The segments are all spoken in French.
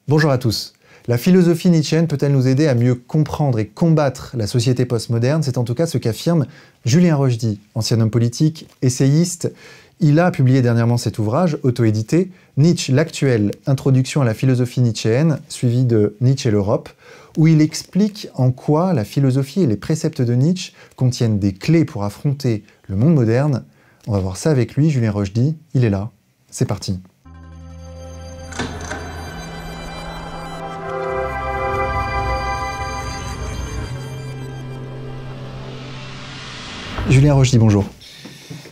Bonjour à tous. La philosophie nietzschéenne peut-elle nous aider à mieux comprendre et combattre la société postmoderne? C'est en tout cas ce qu'affirme Julien Rochdy, ancien homme politique, essayiste. Il a publié dernièrement cet ouvrage, auto-édité, Nietzsche l'actuel, introduction à la philosophie nietzschéenne, suivi de Nietzsche et l'Europe, où il explique en quoi la philosophie et les préceptes de Nietzsche contiennent des clés pour affronter le monde moderne. On va voir ça avec lui, Julien Rochdy, il est là. C'est parti. Julien Rochdy, bonjour.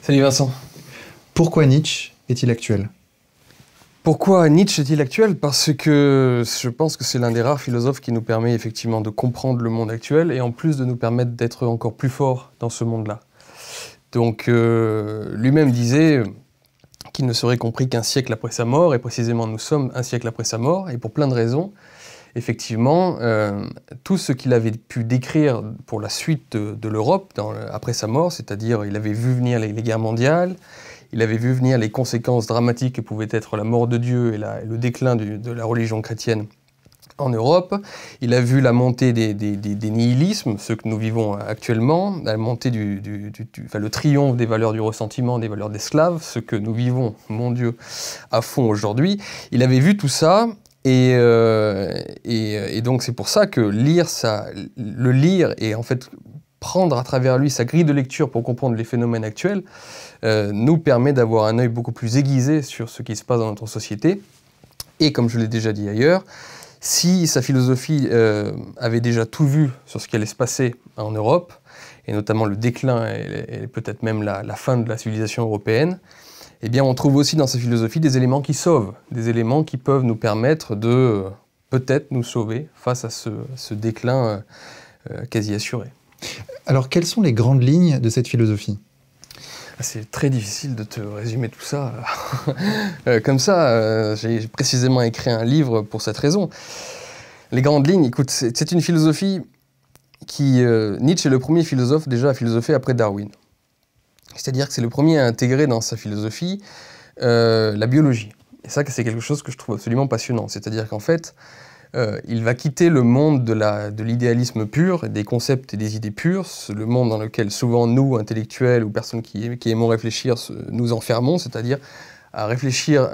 Salut Vincent. Pourquoi Nietzsche est-il actuel? Pourquoi Nietzsche est-il actuel? Parce que je pense que c'est l'un des rares philosophes qui nous permet effectivement de comprendre le monde actuel et en plus de nous permettre d'être encore plus forts dans ce monde-là. Donc lui-même disait qu'il ne serait compris qu'un siècle après sa mort, et précisément nous sommes un siècle après sa mort, et pour plein de raisons. Effectivement, tout ce qu'il avait pu décrire pour la suite de l'Europe après sa mort, c'est-à-dire il avait vu venir les guerres mondiales, il avait vu venir les conséquences dramatiques que pouvait être la mort de Dieu et le déclin de la religion chrétienne en Europe. Il a vu la montée des nihilismes, ceux que nous vivons actuellement, la montée le triomphe des valeurs du ressentiment, des valeurs d'esclaves, ce que nous vivons, mon Dieu, à fond aujourd'hui. Il avait vu tout ça. Et donc c'est pour ça que le lire et en fait prendre à travers lui sa grille de lecture pour comprendre les phénomènes actuels nous permet d'avoir un œil beaucoup plus aiguisé sur ce qui se passe dans notre société. Et comme je l'ai déjà dit ailleurs, si sa philosophie avait déjà tout vu sur ce qui allait se passer en Europe, et notamment le déclin et peut-être même la fin de la civilisation européenne, eh bien, on trouve aussi dans sa philosophie des éléments qui sauvent, des éléments qui peuvent nous permettre de peut-être nous sauver face à ce déclin quasi assuré. Alors, quelles sont les grandes lignes de cette philosophie? C'est très difficile de te résumer tout ça comme ça. J'ai précisément écrit un livre pour cette raison. Les grandes lignes, écoute, c'est une philosophie qui... Nietzsche est le premier philosophe déjà à philosopher après Darwin. C'est-à-dire que c'est le premier à intégrer dans sa philosophie la biologie. Et ça, c'est quelque chose que je trouve absolument passionnant. C'est-à-dire qu'en fait, il va quitter le monde de l'idéalisme pur, des concepts et des idées pures, le monde dans lequel souvent nous, intellectuels ou personnes qui aimons réfléchir, nous enfermons, c'est-à-dire à réfléchir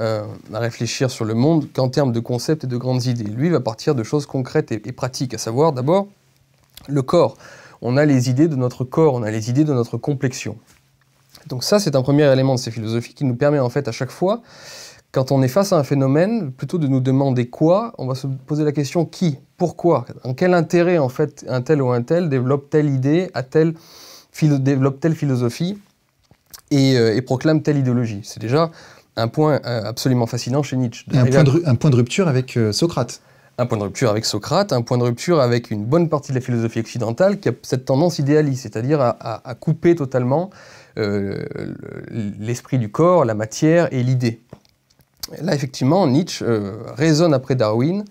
sur le monde qu'en termes de concepts et de grandes idées. Lui va partir de choses concrètes et pratiques, à savoir d'abord le corps. On a les idées de notre corps, on a les idées de notre complexion. Donc ça, c'est un premier élément de ces philosophies qui nous permet en fait à chaque fois, quand on est face à un phénomène, plutôt de nous demander quoi, on va se poser la question qui, pourquoi, en quel intérêt en fait un tel ou un tel développe telle idée, développe telle philosophie et proclame telle idéologie. C'est déjà un point absolument fascinant chez Nietzsche. Un point de rupture avec Socrate. Un point de rupture avec Socrate, un point de rupture avec une bonne partie de la philosophie occidentale qui a cette tendance idéaliste, c'est-à-dire à couper totalement l'esprit du corps, la matière et l'idée. Là, effectivement, Nietzsche raisonne après Darwin,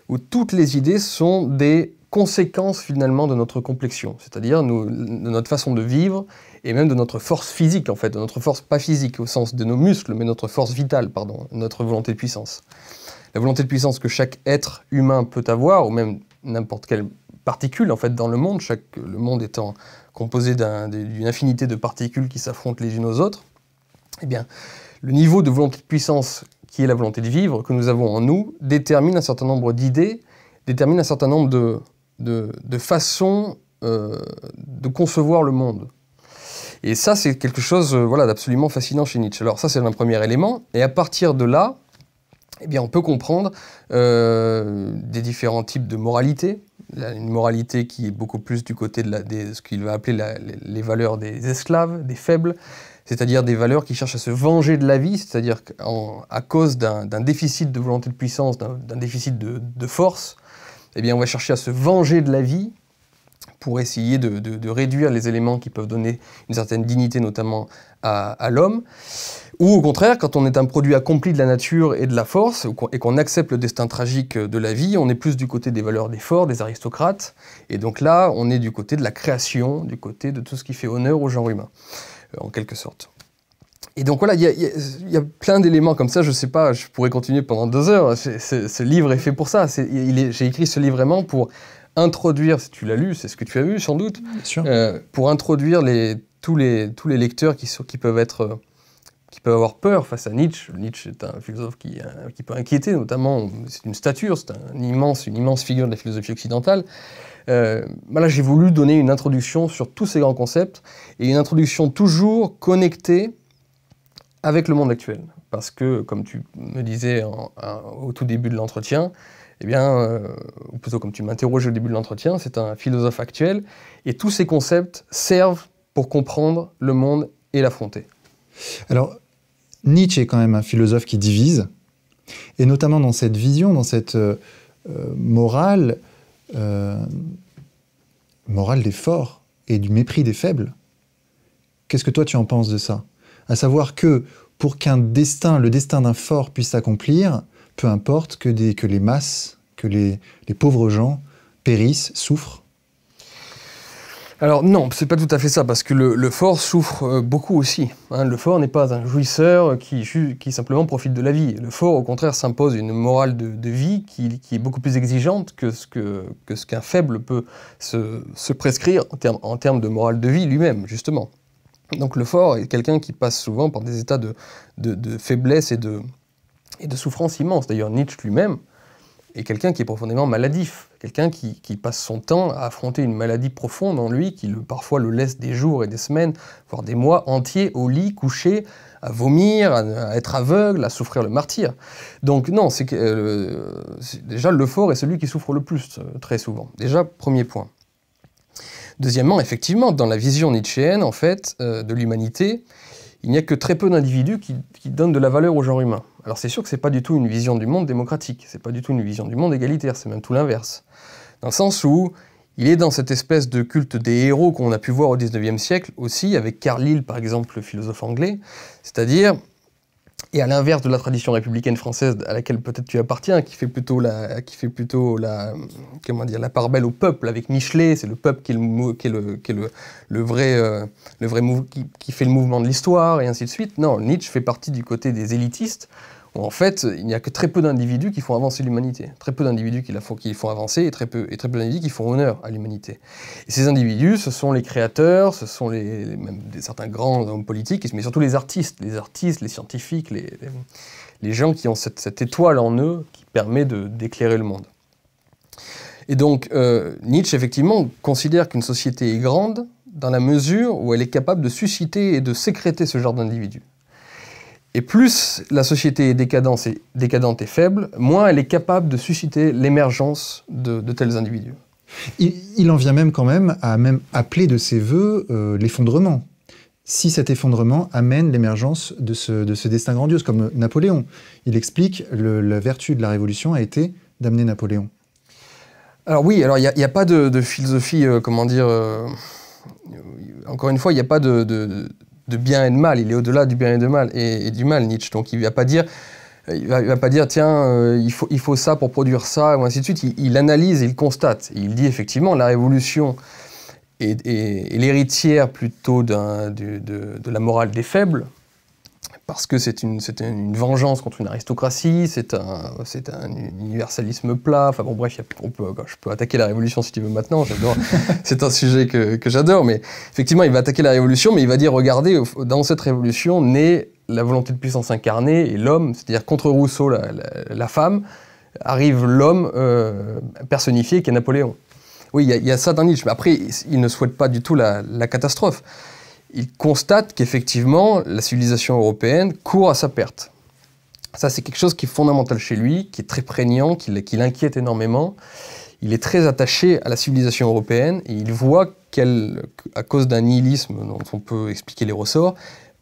où toutes les idées sont des conséquences finalement de notre complexion, c'est-à-dire de notre façon de vivre et même de notre force physique, en fait, de notre force pas physique au sens de nos muscles, mais notre force vitale, pardon, notre volonté de puissance. La volonté de puissance que chaque être humain peut avoir, ou même n'importe quelle particule en fait dans le monde, le monde étant composé d'une infinité de particules qui s'affrontent les unes aux autres, eh bien, le niveau de volonté de puissance qui est la volonté de vivre que nous avons en nous détermine un certain nombre d'idées, détermine un certain nombre de façons de concevoir le monde. Et ça, c'est quelque chose d'absolument fascinant chez Nietzsche. Alors ça, c'est un premier élément, et à partir de là, eh bien, on peut comprendre des différents types de moralité. Une moralité qui est beaucoup plus du côté de ce qu'il va appeler les valeurs des esclaves, des faibles, c'est-à-dire des valeurs qui cherchent à se venger de la vie, c'est-à-dire à cause d'un déficit de volonté de puissance, d'un déficit de force, eh bien, on va chercher à se venger de la vie pour essayer de réduire les éléments qui peuvent donner une certaine dignité, notamment à l'homme. Ou au contraire, quand on est un produit accompli de la nature et de la force, et qu'on accepte le destin tragique de la vie, on est plus du côté des valeurs des forts, des aristocrates, et donc là, on est du côté de la création, du côté de tout ce qui fait honneur au genre humain, en quelque sorte. Et donc voilà, il y a plein d'éléments comme ça, je sais pas, je pourrais continuer pendant 2 heures. Ce livre est fait pour ça. J'ai écrit ce livre vraiment pour introduire, si tu l'as lu, c'est ce que tu as vu sans doute, Bien sûr. pour introduire tous les lecteurs qui peuvent avoir peur face à Nietzsche. Nietzsche est un philosophe qui peut inquiéter, notamment, c'est une stature, c'est une immense figure de la philosophie occidentale. Là, j'ai voulu donner une introduction sur tous ces grands concepts, et une introduction toujours connectée avec le monde actuel. Parce que, comme tu me disais au tout début de l'entretien, eh bien, ou plutôt comme tu m'interrogeais au début de l'entretien, c'est un philosophe actuel, et tous ces concepts servent pour comprendre le monde et l'affronter. Alors, Nietzsche est quand même un philosophe qui divise, et notamment dans cette vision, dans cette morale des forts et du mépris des faibles. Qu'est-ce que toi tu en penses de ça? À savoir que pour le destin d'un fort puisse s'accomplir, peu importe que les masses, que les pauvres gens périssent, souffrent. Alors non, c'est pas tout à fait ça, parce que le fort souffre beaucoup aussi. Hein. Le fort n'est pas un jouisseur qui simplement profite de la vie. Le fort, au contraire, s'impose une morale de vie qui est beaucoup plus exigeante que ce qu'un faible peut se prescrire en termes de morale de vie lui-même, justement. Donc le fort est quelqu'un qui passe souvent par des états de faiblesse et de souffrance immense. D'ailleurs, Nietzsche lui-même est quelqu'un qui est profondément maladif, quelqu'un qui passe son temps à affronter une maladie profonde en lui, qui parfois le laisse des jours et des semaines, voire des mois entiers au lit, couché, à vomir, à être aveugle, à souffrir le martyre. Donc non, déjà le fort est celui qui souffre le plus, très souvent. Déjà, premier point. Deuxièmement, effectivement, dans la vision nietzschéenne, en fait, de l'humanité, il n'y a que très peu d'individus qui donnent de la valeur au genre humain. Alors c'est sûr que c'est pas du tout une vision du monde démocratique, c'est pas du tout une vision du monde égalitaire, c'est même tout l'inverse. Dans le sens où il est dans cette espèce de culte des héros qu'on a pu voir au XIXe siècle aussi, avec Carlyle par exemple, le philosophe anglais, c'est-à-dire, et à l'inverse de la tradition républicaine française à laquelle peut-être tu appartiens, qui fait plutôt la part belle au peuple, avec Michelet, c'est le peuple qui fait le mouvement de l'histoire, et ainsi de suite. Non, Nietzsche fait partie du côté des élitistes, où en fait, il n'y a que très peu d'individus qui font avancer l'humanité. Très peu d'individus qui font avancer, et très peu d'individus qui font honneur à l'humanité. Et ces individus, ce sont les créateurs, ce sont même certains grands hommes politiques, mais surtout les artistes, les scientifiques, les gens qui ont cette étoile en eux qui permet d'éclairer le monde. Et donc, Nietzsche, effectivement, considère qu'une société est grande dans la mesure où elle est capable de susciter et de sécréter ce genre d'individus. Et plus la société est décadente et faible, moins elle est capable de susciter l'émergence de tels individus. Il en vient même quand même à appeler de ses voeux l'effondrement. Si cet effondrement amène l'émergence de ce destin grandiose, comme Napoléon. Il explique la vertu de la Révolution a été d'amener Napoléon. Alors oui, il n'y a pas de philosophie, encore une fois, il n'y a pas de bien et de mal, il est au-delà du bien et du mal, Nietzsche. Donc il ne va pas dire, tiens, il faut ça pour produire ça, ou ainsi de suite. Il analyse, il constate. Et il dit effectivement, la Révolution est l'héritière plutôt de la morale des faibles, parce que c'est une vengeance contre une aristocratie, c'est un universalisme plat, enfin bon bref, je peux attaquer la Révolution si tu veux maintenant, j'adore, c'est un sujet que j'adore, mais effectivement il va attaquer la Révolution, mais il va dire, regardez, dans cette Révolution naît la volonté de puissance incarnée et l'homme, c'est-à-dire contre Rousseau, la femme, arrive l'homme personnifié qui est Napoléon. Oui, il y a ça dans Nietzsche, mais après il ne souhaite pas du tout la catastrophe. Il constate qu'effectivement, la civilisation européenne court à sa perte. Ça, c'est quelque chose qui est fondamental chez lui, qui est très prégnant, qui l'inquiète énormément. Il est très attaché à la civilisation européenne et il voit qu'à cause d'un nihilisme dont on peut expliquer les ressorts,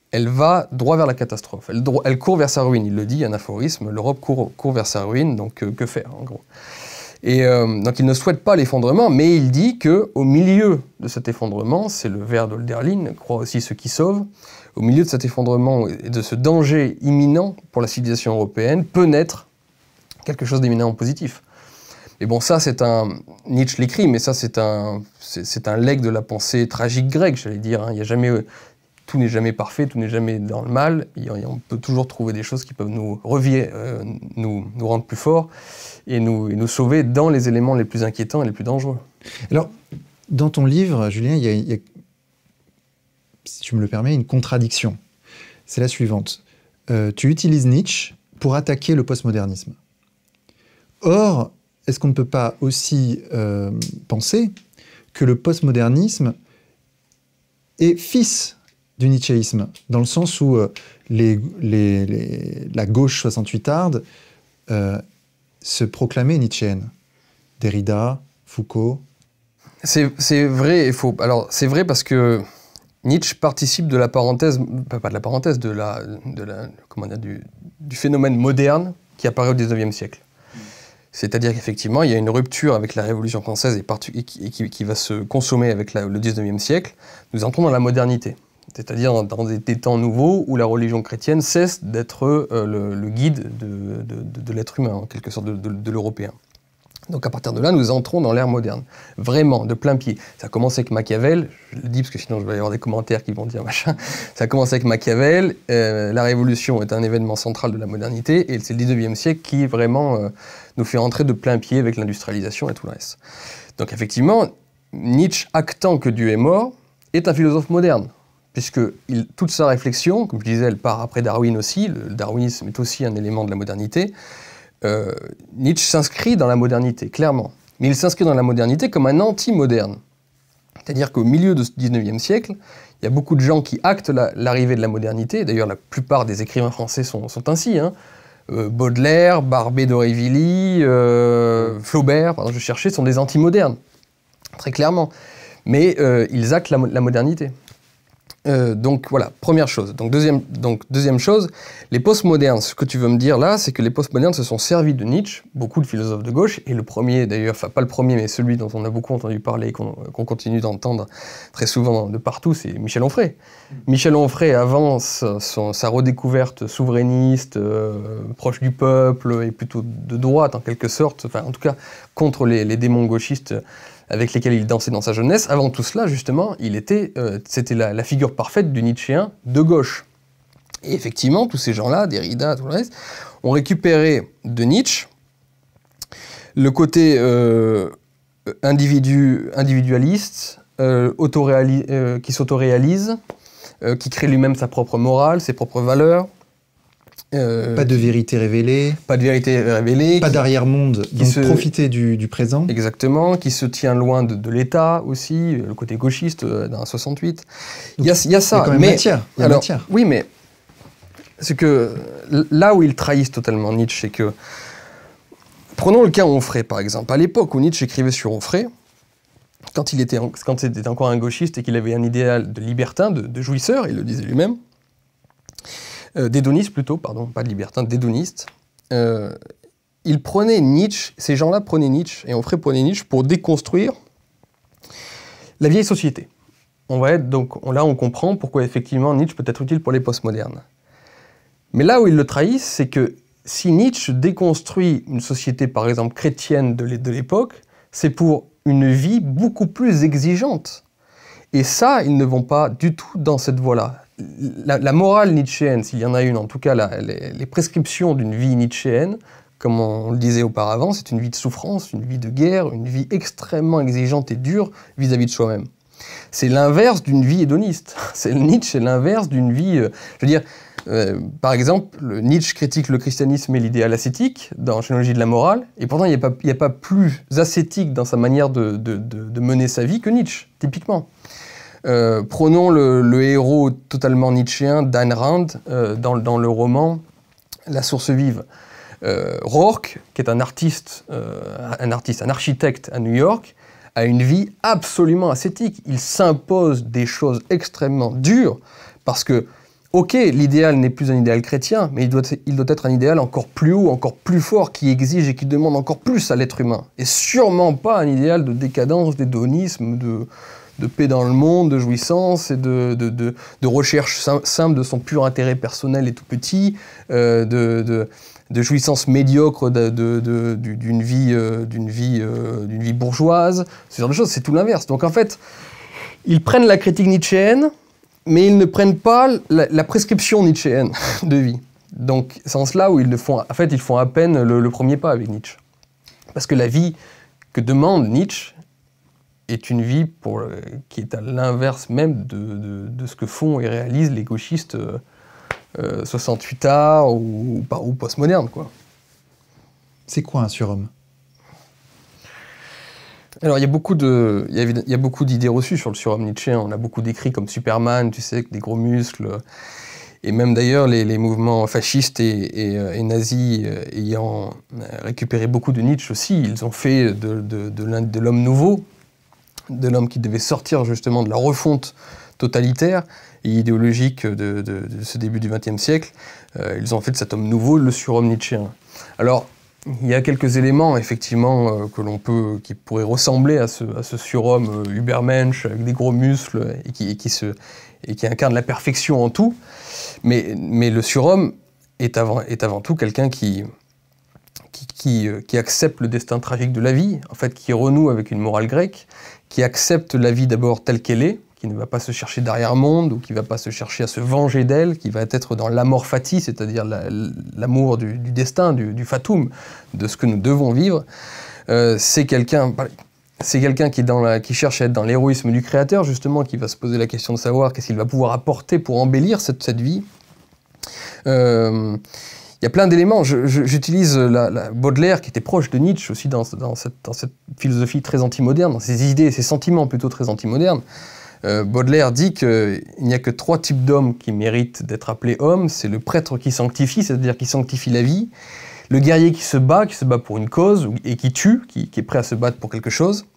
elle va droit vers la catastrophe. Elle court vers sa ruine. Il le dit, un aphorisme, l'Europe court vers sa ruine, donc que faire, en gros. Et donc il ne souhaite pas l'effondrement, mais il dit qu'au milieu de cet effondrement, c'est le vers d'Hölderlin, croit aussi ce qui sauve, au milieu de cet effondrement et de ce danger imminent pour la civilisation européenne, peut naître quelque chose d'éminemment positif. Et bon, ça Nietzsche l'écrit, mais ça c'est un legs de la pensée tragique grecque, j'allais dire. Hein. Il n'y a jamais tout n'est jamais parfait, tout n'est jamais dans le mal. On peut toujours trouver des choses qui peuvent nous rendre plus forts et nous sauver dans les éléments les plus inquiétants et les plus dangereux. Alors, dans ton livre, Julien, il y a, si tu me le permets, une contradiction. C'est la suivante. Tu utilises Nietzsche pour attaquer le postmodernisme. Or, est-ce qu'on ne peut pas aussi penser que le postmodernisme est fils du nietzschéisme, dans le sens où la gauche 68arde se proclamait nietzschéenne. Derrida, Foucault. C'est vrai et faux. Alors, c'est vrai parce que Nietzsche participe de la parenthèse, pas de la parenthèse, comment dire, du phénomène moderne qui apparaît au XIXe siècle. C'est-à-dire qu'effectivement, il y a une rupture avec la Révolution française et qui va se consommer avec le XIXe siècle. Nous entrons dans la modernité, c'est-à-dire dans des temps nouveaux où la religion chrétienne cesse d'être le guide de l'être humain, en quelque sorte, de l'européen. Donc à partir de là, nous entrons dans l'ère moderne, vraiment, de plein pied. Ça a commencé avec Machiavel, je le dis parce que sinon je vais y avoir des commentaires qui vont dire machin. Ça a commencé avec Machiavel, la Révolution est un événement central de la modernité, et c'est le 19e siècle qui vraiment nous fait entrer de plein pied avec l'industrialisation et tout le reste. Donc effectivement, Nietzsche, actant que Dieu est mort, est un philosophe moderne, puisque toute sa réflexion, comme je disais, elle part après Darwin aussi, le darwinisme est aussi un élément de la modernité. Nietzsche s'inscrit dans la modernité, clairement. Mais il s'inscrit dans la modernité comme un anti-moderne. C'est-à-dire qu'au milieu de ce 19e siècle, il y a beaucoup de gens qui actent l'arrivée de la modernité. D'ailleurs, la plupart des écrivains français sont ainsi. Hein. Baudelaire, Barbé d'Aurevilly, Flaubert, pardon, je cherchais, sont des anti-modernes, très clairement. Mais ils actent la modernité. Donc voilà, première chose. Donc deuxième chose, les postmodernes, ce que tu veux me dire là, c'est que les postmodernes se sont servis de Nietzsche, beaucoup de philosophes de gauche, et le premier d'ailleurs, enfin pas le premier, mais celui dont on a beaucoup entendu parler, qu'on continue d'entendre très souvent de partout, c'est Michel Onfray. Michel Onfray avance sa redécouverte souverainiste, proche du peuple, et plutôt de droite en quelque sorte, enfin en tout cas contre les démons gauchistes avec lesquels il dansait dans sa jeunesse. Avant tout cela, justement, c'était la figure parfaite du Nietzschéen de gauche. Et effectivement, tous ces gens-là, Derrida, tout le reste, ont récupéré de Nietzsche le côté individualiste, qui s'autoréalise, qui crée lui-même sa propre morale, ses propres valeurs. Pas de vérité révélée. Pas de vérité révélée. Pas d'arrière-monde, donc profiter du présent. Exactement, qui se tient loin de l'État aussi, le côté gauchiste dans 68. Il y a ça. Il y a quand même matière. Oui, mais c'est que là où ils trahissent totalement Nietzsche, c'est que, prenons le cas Onfray par exemple. À l'époque où Nietzsche écrivait sur Onfray, quand c'était encore un gauchiste et qu'il avait un idéal de libertin, de jouisseur, il le disait lui-même, d'hédoniste plutôt, pardon, pas de libertin, d'hédoniste. Ils prenaient Nietzsche, ces gens-là prenaient Nietzsche, et Onfray prenait Nietzsche pour déconstruire la vieille société. Là on comprend pourquoi effectivement Nietzsche peut être utile pour les postmodernes. Mais là où ils le trahissent, c'est que si Nietzsche déconstruit une société, par exemple chrétienne de l'époque, c'est pour une vie beaucoup plus exigeante. Et ça, ils ne vont pas du tout dans cette voie-là. La morale nietzschéenne, s'il y en a une, en tout cas les prescriptions d'une vie nietzschéenne, comme on le disait auparavant, c'est une vie de souffrance, une vie de guerre, une vie extrêmement exigeante et dure vis-à-vis de soi-même. C'est l'inverse d'une vie hédoniste. Nietzsche, c'est l'inverse d'une vie... je veux dire, par exemple, Nietzsche critique le christianisme et l'idéal ascétique dans Généalogie de la morale, et pourtant il n'y a pas plus ascétique dans sa manière de mener sa vie que Nietzsche, typiquement. Prenons le héros totalement nietzschéen d'Ayn Rand dans le roman La source vive. Rourke, qui est un architecte à New York, a une vie absolument ascétique. Il s'impose des choses extrêmement dures parce que, ok, l'idéal n'est plus un idéal chrétien, mais il doit être un idéal encore plus haut, encore plus fort, qui exige et qui demande encore plus à l'être humain. Et sûrement pas un idéal de décadence, d'hédonisme, de paix dans le monde, de jouissance et de recherche simple de son pur intérêt personnel et tout petit, de jouissance médiocre d'une vie bourgeoise, ce genre de choses, c'est tout l'inverse. Donc en fait, ils prennent la critique nietzschéenne mais ils ne prennent pas la prescription nietzschéenne de vie. Donc, c'est en cela où ils font à peine le premier pas avec Nietzsche. Parce que la vie que demande Nietzsche est une vie qui est à l'inverse même de ce que font et réalisent les gauchistes 68A ou postmodernes, quoi. C'est quoi un surhomme? Alors, il y a beaucoup d'idées reçues sur le surhomme nietzschéen. On a beaucoup d'écrits comme Superman, tu sais, avec des gros muscles. Et même d'ailleurs, les mouvements fascistes et nazis ayant récupéré beaucoup de Nietzsche aussi, ils ont fait de l'homme nouveau, de l'homme qui devait sortir justement de la refonte totalitaire et idéologique de ce début du XXe siècle. Ils ont fait de cet homme nouveau le surhomme nietzschéen. Alors, il y a quelques éléments, effectivement, qui pourraient ressembler à ce surhomme Übermensch, avec des gros muscles, et qui incarne la perfection en tout. Mais le surhomme est avant tout quelqu'un qui accepte le destin tragique de la vie, en fait, qui renoue avec une morale grecque, qui accepte la vie d'abord telle qu'elle est, qui ne va pas se chercher d'arrière-monde, ou qui ne va pas se chercher à se venger d'elle, qui va être dans l'amor fati, c'est-à-dire l'amour du destin, du fatum, de ce que nous devons vivre. C'est quelqu'un qui cherche à être dans l'héroïsme du créateur, justement, qui va se poser la question de savoir qu'est-ce qu'il va pouvoir apporter pour embellir cette vie. Il y a plein d'éléments. J'utilise Baudelaire, qui était proche de Nietzsche aussi dans cette philosophie très anti-moderne, dans ses idées et ses sentiments plutôt très anti-modernes. Baudelaire dit qu'il n'y a que 3 types d'hommes qui méritent d'être appelés hommes. C'est le prêtre qui sanctifie, c'est-à-dire qui sanctifie la vie, le guerrier qui se bat pour une cause et qui tue, qui est prêt à se battre pour quelque chose,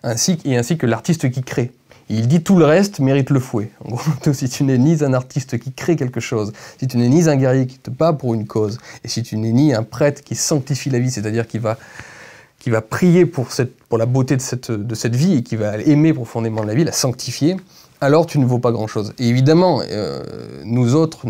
ainsi que l'artiste qui crée. Et il dit tout le reste mérite le fouet. En gros, si tu n'es ni un artiste qui crée quelque chose, si tu n'es ni un guerrier qui te bat pour une cause, et si tu n'es ni un prêtre qui sanctifie la vie, c'est-à-dire qui va prier pour la beauté de cette vie et qui va aimer profondément la vie, la sanctifier, alors tu ne vaux pas grand-chose. Et évidemment, nous autres,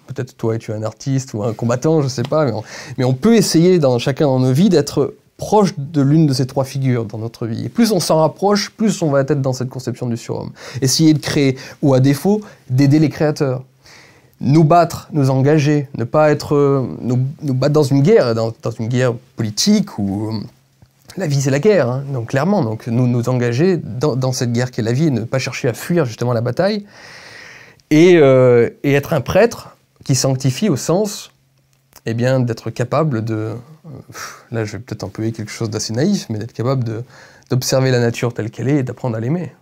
peut-être toi tu es un artiste ou un combattant, je ne sais pas, mais on peut essayer chacun dans nos vies d'être proche de l'une de ces 3 figures dans notre vie. Et plus on s'en rapproche, plus on va être dans cette conception du surhomme. Essayer de créer, ou à défaut, d'aider les créateurs. Nous battre, nous engager, ne pas être... nous battre dans une guerre politique où la vie c'est la guerre, hein, donc clairement. Donc nous engager dans cette guerre qu'est la vie et ne pas chercher à fuir justement la bataille. Et être un prêtre qui sanctifie au sens d'être capable de... Là je vais peut-être employer quelque chose d'assez naïf, mais d'être capable d'observer la nature telle qu'elle est et d'apprendre à l'aimer.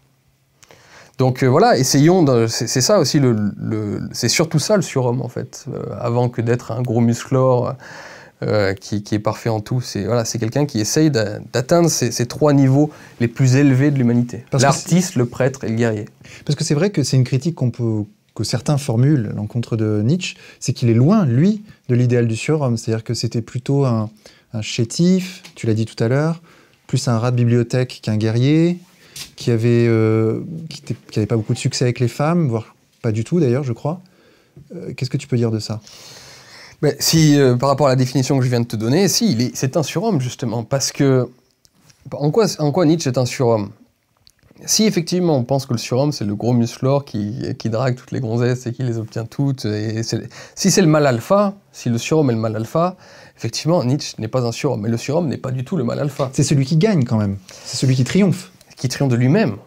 Donc voilà, essayons, c'est ça aussi, c'est surtout ça le surhomme en fait, avant que d'être un gros musclore qui est parfait en tout. C'est quelqu'un qui essaye d'atteindre ces 3 niveaux les plus élevés de l'humanité. L'artiste, le prêtre et le guerrier. Parce que c'est vrai que c'est une critique que certains formulent à l'encontre de Nietzsche, c'est qu'il est loin, lui, de l'idéal du surhomme. C'est-à-dire que c'était plutôt un chétif, tu l'as dit tout à l'heure, plus un rat de bibliothèque qu'un guerrier, qui avait pas beaucoup de succès avec les femmes, voire pas du tout d'ailleurs, je crois. Qu'est-ce que tu peux dire de ça? Par rapport à la définition que je viens de te donner, c'est un surhomme justement, parce que en quoi Nietzsche est un surhomme? Si effectivement on pense que le surhomme c'est le gros musclore qui drague toutes les gonzesses et qui les obtient toutes, si c'est le mal alpha, si le surhomme est le mal alpha, effectivement Nietzsche n'est pas un surhomme, mais le surhomme n'est pas du tout le mal alpha. C'est celui qui gagne quand même, c'est celui qui triomphe. Qui triomphe de lui-même.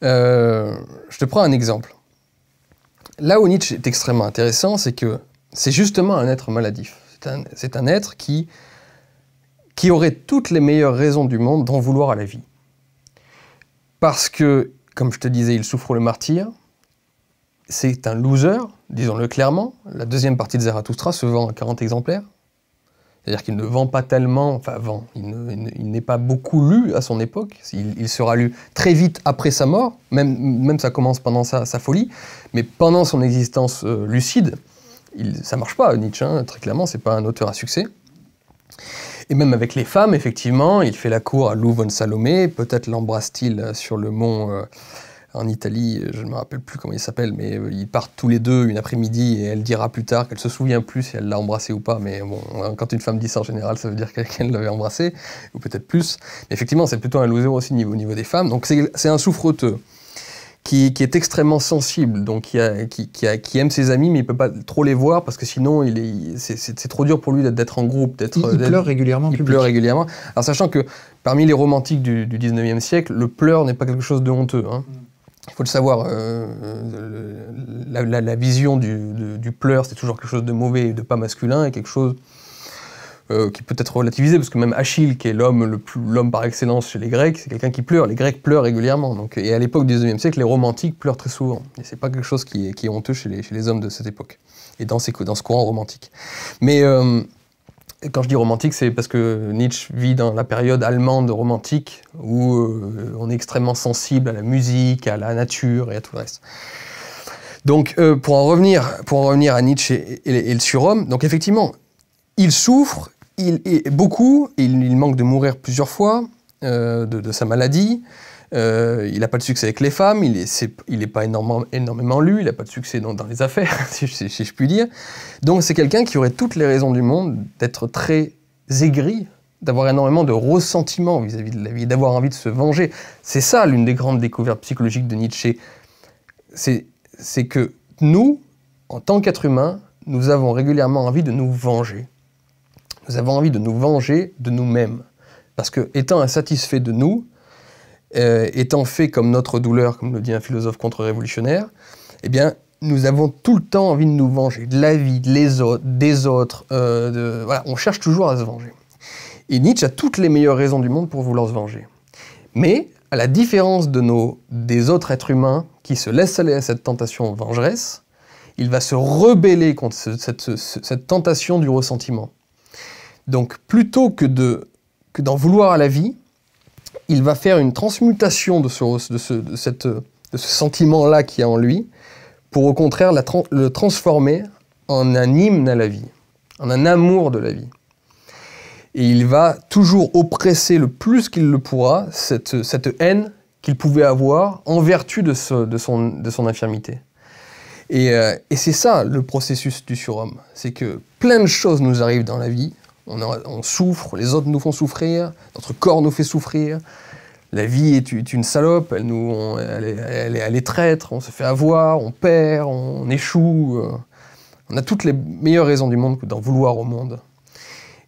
Je te prends un exemple. Là où Nietzsche est extrêmement intéressant, c'est que c'est justement un être maladif. C'est un être qui aurait toutes les meilleures raisons du monde d'en vouloir à la vie. Parce que, comme je te disais, il souffre le martyre, c'est un loser, disons-le clairement. La deuxième partie de Zarathustra se vend à 40 exemplaires. C'est-à-dire qu'il ne vend pas tellement, il n'est pas beaucoup lu à son époque. Il sera lu très vite après sa mort, même ça commence pendant sa folie, mais pendant son existence lucide, ça ne marche pas, Nietzsche, hein, très clairement, c'est pas un auteur à succès. Et même avec les femmes, effectivement, il fait la cour à Lou von Salomé, peut-être l'embrasse-t-il sur le mont en Italie, je ne me rappelle plus comment il s'appelle, mais ils partent tous les deux une après-midi et elle dira plus tard qu'elle se souvient plus si elle l'a embrassé ou pas, mais bon, quand une femme dit ça en général, ça veut dire qu'elle l'avait embrassé, ou peut-être plus. Mais effectivement, c'est plutôt un loser aussi au niveau des femmes, donc c'est un souffreteux. qui est extrêmement sensible, donc qui aime ses amis, mais il ne peut pas trop les voir parce que sinon c'est trop dur pour lui d'être en groupe. Il pleure régulièrement en public. Il pleure régulièrement. Alors sachant que parmi les romantiques du 19e siècle, le pleur n'est pas quelque chose de honteux. Hein. Il faut le savoir, la vision du pleur, c'est toujours quelque chose de mauvais et de pas masculin, et quelque chose qui peut être relativisé, parce que même Achille, qui est l'homme par excellence chez les Grecs, c'est quelqu'un qui pleure. Les Grecs pleurent régulièrement. Donc, et à l'époque du XIXe siècle, les romantiques pleurent très souvent. Et c'est pas quelque chose qui est honteux chez les hommes de cette époque, et dans ce courant romantique. Mais quand je dis romantique, c'est parce que Nietzsche vit dans la période allemande romantique, où on est extrêmement sensible à la musique, à la nature et à tout le reste. Donc, pour en revenir à Nietzsche et le surhomme, donc effectivement, il souffre, beaucoup, il manque de mourir plusieurs fois de sa maladie, il n'a pas de succès avec les femmes, il n'est pas énormément lu, il n'a pas de succès dans les affaires, si je puis dire. Donc c'est quelqu'un qui aurait toutes les raisons du monde d'être très aigri, d'avoir énormément de ressentiment vis-à-vis de la vie, d'avoir envie de se venger. C'est ça l'une des grandes découvertes psychologiques de Nietzsche. C'est que nous, en tant qu'êtres humains, nous avons régulièrement envie de nous venger. Nous avons envie de nous venger de nous-mêmes. Parce que, étant insatisfaits de nous, étant faits comme notre douleur, comme le dit un philosophe contre-révolutionnaire, eh bien, nous avons tout le temps envie de nous venger, de la vie, des autres. Voilà, on cherche toujours à se venger. Et Nietzsche a toutes les meilleures raisons du monde pour vouloir se venger. Mais, à la différence des autres êtres humains qui se laissent aller à cette tentation vengeresse, il va se rebeller contre cette tentation du ressentiment. Donc, plutôt que d'en vouloir à la vie, il va faire une transmutation de ce sentiment-là qu'il y a en lui, pour au contraire le transformer en un hymne à la vie, en un amour de la vie. Et il va toujours oppresser le plus qu'il le pourra cette haine qu'il pouvait avoir en vertu de son infirmité. Et c'est ça le processus du surhomme, c'est que plein de choses nous arrivent dans la vie. On souffre, les autres nous font souffrir, notre corps nous fait souffrir, la vie est une salope, elle est traître, on se fait avoir, on perd, on échoue. On a toutes les meilleures raisons du monde que d'en vouloir au monde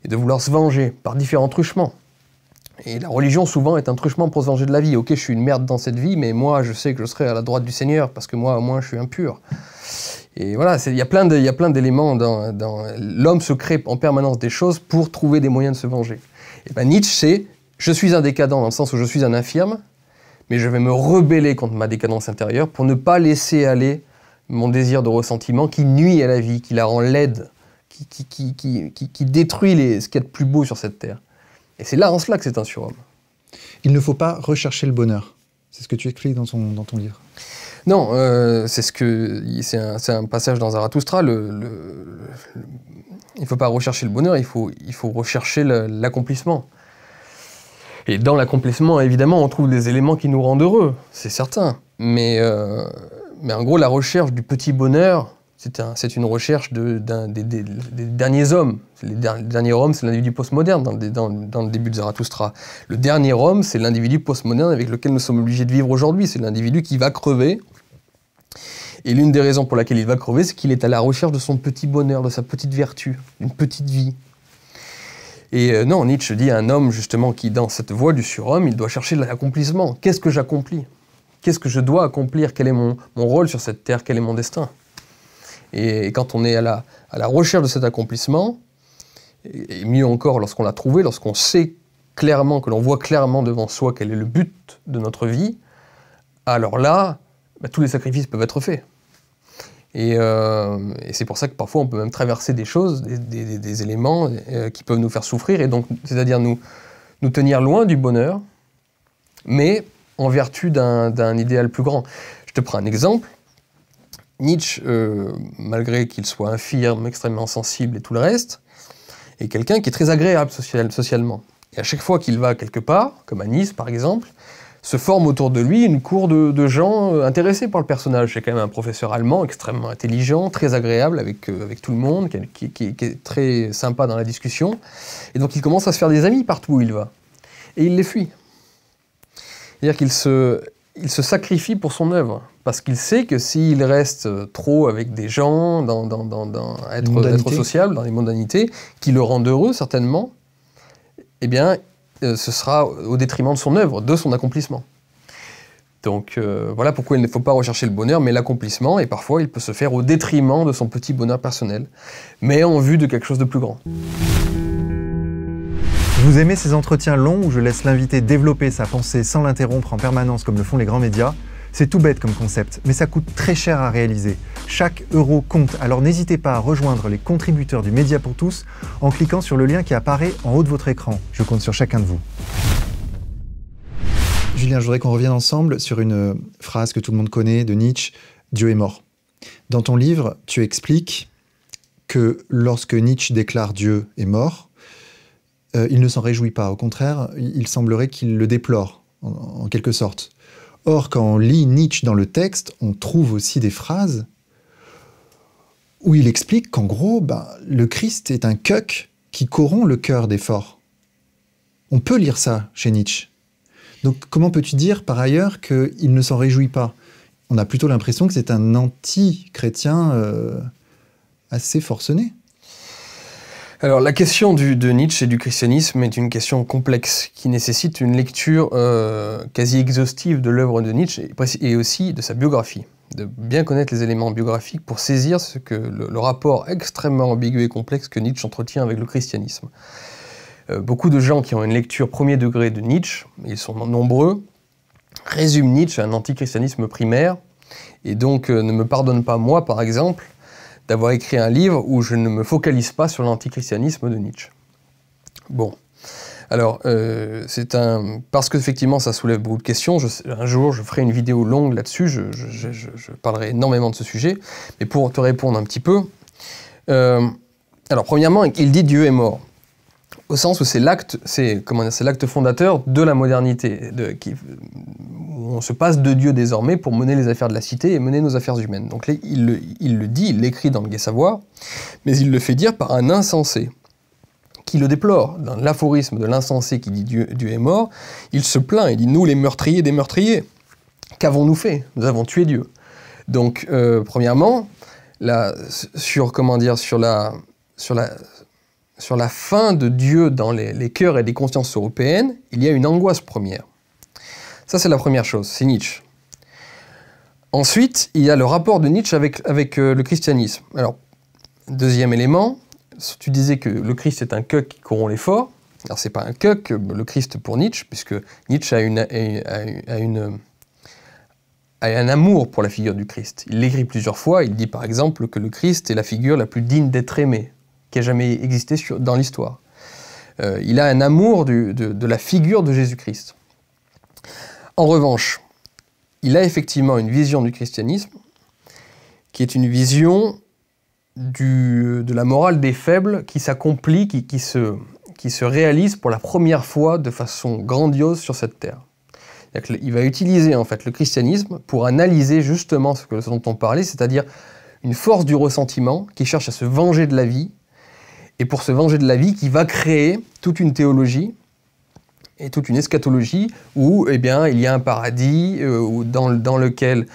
et de vouloir se venger par différents truchements. Et la religion, souvent, est un truchement pour se venger de la vie. Ok, je suis une merde dans cette vie, mais moi, je sais que je serai à la droite du Seigneur, parce que moi, au moins, je suis impur. Et voilà, il y a plein d'éléments dans l'homme se crée en permanence des choses pour trouver des moyens de se venger. Et ben Nietzsche, c'est je suis un décadent dans le sens où je suis un infirme, mais je vais me rebeller contre ma décadence intérieure pour ne pas laisser aller mon désir de ressentiment qui nuit à la vie, qui la rend laide, qui détruit ce qu'il y a de plus beau sur cette terre. Et c'est là en cela que c'est un surhomme. Il ne faut pas rechercher le bonheur. C'est ce que tu expliques dans ton livre. Non, c'est un passage dans Zarathustra. Il ne faut pas rechercher le bonheur, il faut rechercher l'accomplissement. Et dans l'accomplissement, évidemment, on trouve des éléments qui nous rendent heureux, c'est certain. Mais en gros, la recherche du petit bonheur, c'est une recherche des derniers hommes. Le dernier homme, c'est l'individu postmoderne dans le début de Zarathustra. Le dernier homme, c'est l'individu postmoderne avec lequel nous sommes obligés de vivre aujourd'hui. C'est l'individu qui va crever. Et l'une des raisons pour laquelle il va crever, c'est qu'il est à la recherche de son petit bonheur, de sa petite vertu, d'une petite vie. Et non, Nietzsche dit à un homme, justement, qui, dans cette voie du surhomme, il doit chercher l'accomplissement. Qu'est-ce que j'accomplis? Qu'est-ce que je dois accomplir? Quel est mon rôle sur cette terre? Quel est mon destin? Et quand on est à la recherche de cet accomplissement, et mieux encore lorsqu'on l'a trouvé, lorsqu'on sait clairement, que l'on voit clairement devant soi quel est le but de notre vie, alors là, tous les sacrifices peuvent être faits. Et c'est pour ça que parfois on peut même traverser des choses, des éléments qui peuvent nous faire souffrir, et donc, c'est-à-dire nous tenir loin du bonheur, mais en vertu d'un idéal plus grand. Je te prends un exemple. Nietzsche, malgré qu'il soit infirme, extrêmement sensible et tout le reste, est quelqu'un qui est très agréable socialement. Et à chaque fois qu'il va quelque part, comme à Nice par exemple, se forme autour de lui une cour de gens intéressés par le personnage. C'est quand même un professeur allemand extrêmement intelligent, très agréable avec tout le monde, qui est très sympa dans la discussion. Et donc il commence à se faire des amis partout où il va. Et il les fuit. C'est-à-dire il se sacrifie pour son œuvre, parce qu'il sait que s'il reste trop avec des gens, être sociable, dans les mondanités, qui le rendent heureux certainement, eh bien, ce sera au détriment de son œuvre, de son accomplissement. Donc voilà pourquoi il ne faut pas rechercher le bonheur, mais l'accomplissement, et parfois il peut se faire au détriment de son petit bonheur personnel, mais en vue de quelque chose de plus grand. Vous aimez ces entretiens longs où je laisse l'invité développer sa pensée sans l'interrompre en permanence comme le font les grands médias? C'est tout bête comme concept, mais ça coûte très cher à réaliser. Chaque euro compte, alors n'hésitez pas à rejoindre les contributeurs du Média pour tous en cliquant sur le lien qui apparaît en haut de votre écran. Je compte sur chacun de vous. Julien, je voudrais qu'on revienne ensemble sur une phrase que tout le monde connaît de Nietzsche, « Dieu est mort ». Dans ton livre, tu expliques que lorsque Nietzsche déclare « Dieu est mort », il ne s'en réjouit pas. Au contraire, il semblerait qu'il le déplore, en quelque sorte. Or, quand on lit Nietzsche dans le texte, on trouve aussi des phrases où il explique qu'en gros, le Christ est un cuck qui corrompt le cœur des forts. On peut lire ça chez Nietzsche. Donc comment peux-tu dire par ailleurs qu'il ne s'en réjouit pas? On a plutôt l'impression que c'est un anti-chrétien assez forcené. Alors la question de Nietzsche et du christianisme est une question complexe qui nécessite une lecture quasi exhaustive de l'œuvre de Nietzsche et aussi de sa biographie, de bien connaître les éléments biographiques pour saisir le rapport extrêmement ambigu et complexe que Nietzsche entretient avec le christianisme. Beaucoup de gens qui ont une lecture premier degré de Nietzsche, ils sont nombreux, résument Nietzsche à un antichristianisme primaire et donc ne me pardonnent pas moi par exemple d'avoir écrit un livre où je ne me focalise pas sur l'antichristianisme de Nietzsche. Bon, alors, parce qu'effectivement ça soulève beaucoup de questions, un jour je ferai une vidéo longue là-dessus, je parlerai énormément de ce sujet, mais pour te répondre un petit peu, alors premièrement, il dit Dieu est mort, au sens où c'est l'acte fondateur de la modernité, où on se passe de Dieu désormais pour mener les affaires de la cité et mener nos affaires humaines. Donc là, il le dit, il l'écrit dans le Gai Savoir, mais il le fait dire par un insensé, qui le déplore. Dans l'aphorisme de l'insensé qui dit Dieu est mort, il se plaint, il dit « Nous les meurtriers des meurtriers, qu'avons-nous fait? Nous avons tué Dieu. » Donc, premièrement, sur la fin de Dieu dans les cœurs et les consciences européennes, il y a une angoisse première. Ça, c'est la première chose, c'est Nietzsche. Ensuite, il y a le rapport de Nietzsche avec le christianisme. Alors, deuxième élément, tu disais que le Christ est un cuck qui corrompt les forts. Alors, c'est pas un cuck, le Christ pour Nietzsche, puisque Nietzsche a un amour pour la figure du Christ. Il l'écrit plusieurs fois, il dit par exemple que le Christ est la figure la plus digne d'être aimée qui a jamais existé dans l'histoire. Il a un amour de la figure de Jésus-Christ. En revanche, il a effectivement une vision du christianisme qui est une vision de la morale des faibles qui s'accomplit, qui se réalise pour la première fois de façon grandiose sur cette terre. Il va utiliser en fait le christianisme pour analyser justement ce dont on parlait, c'est-à-dire une force du ressentiment qui cherche à se venger de la vie, et pour se venger de la vie, qui va créer toute une théologie et toute une eschatologie où il y a un paradis dans lequel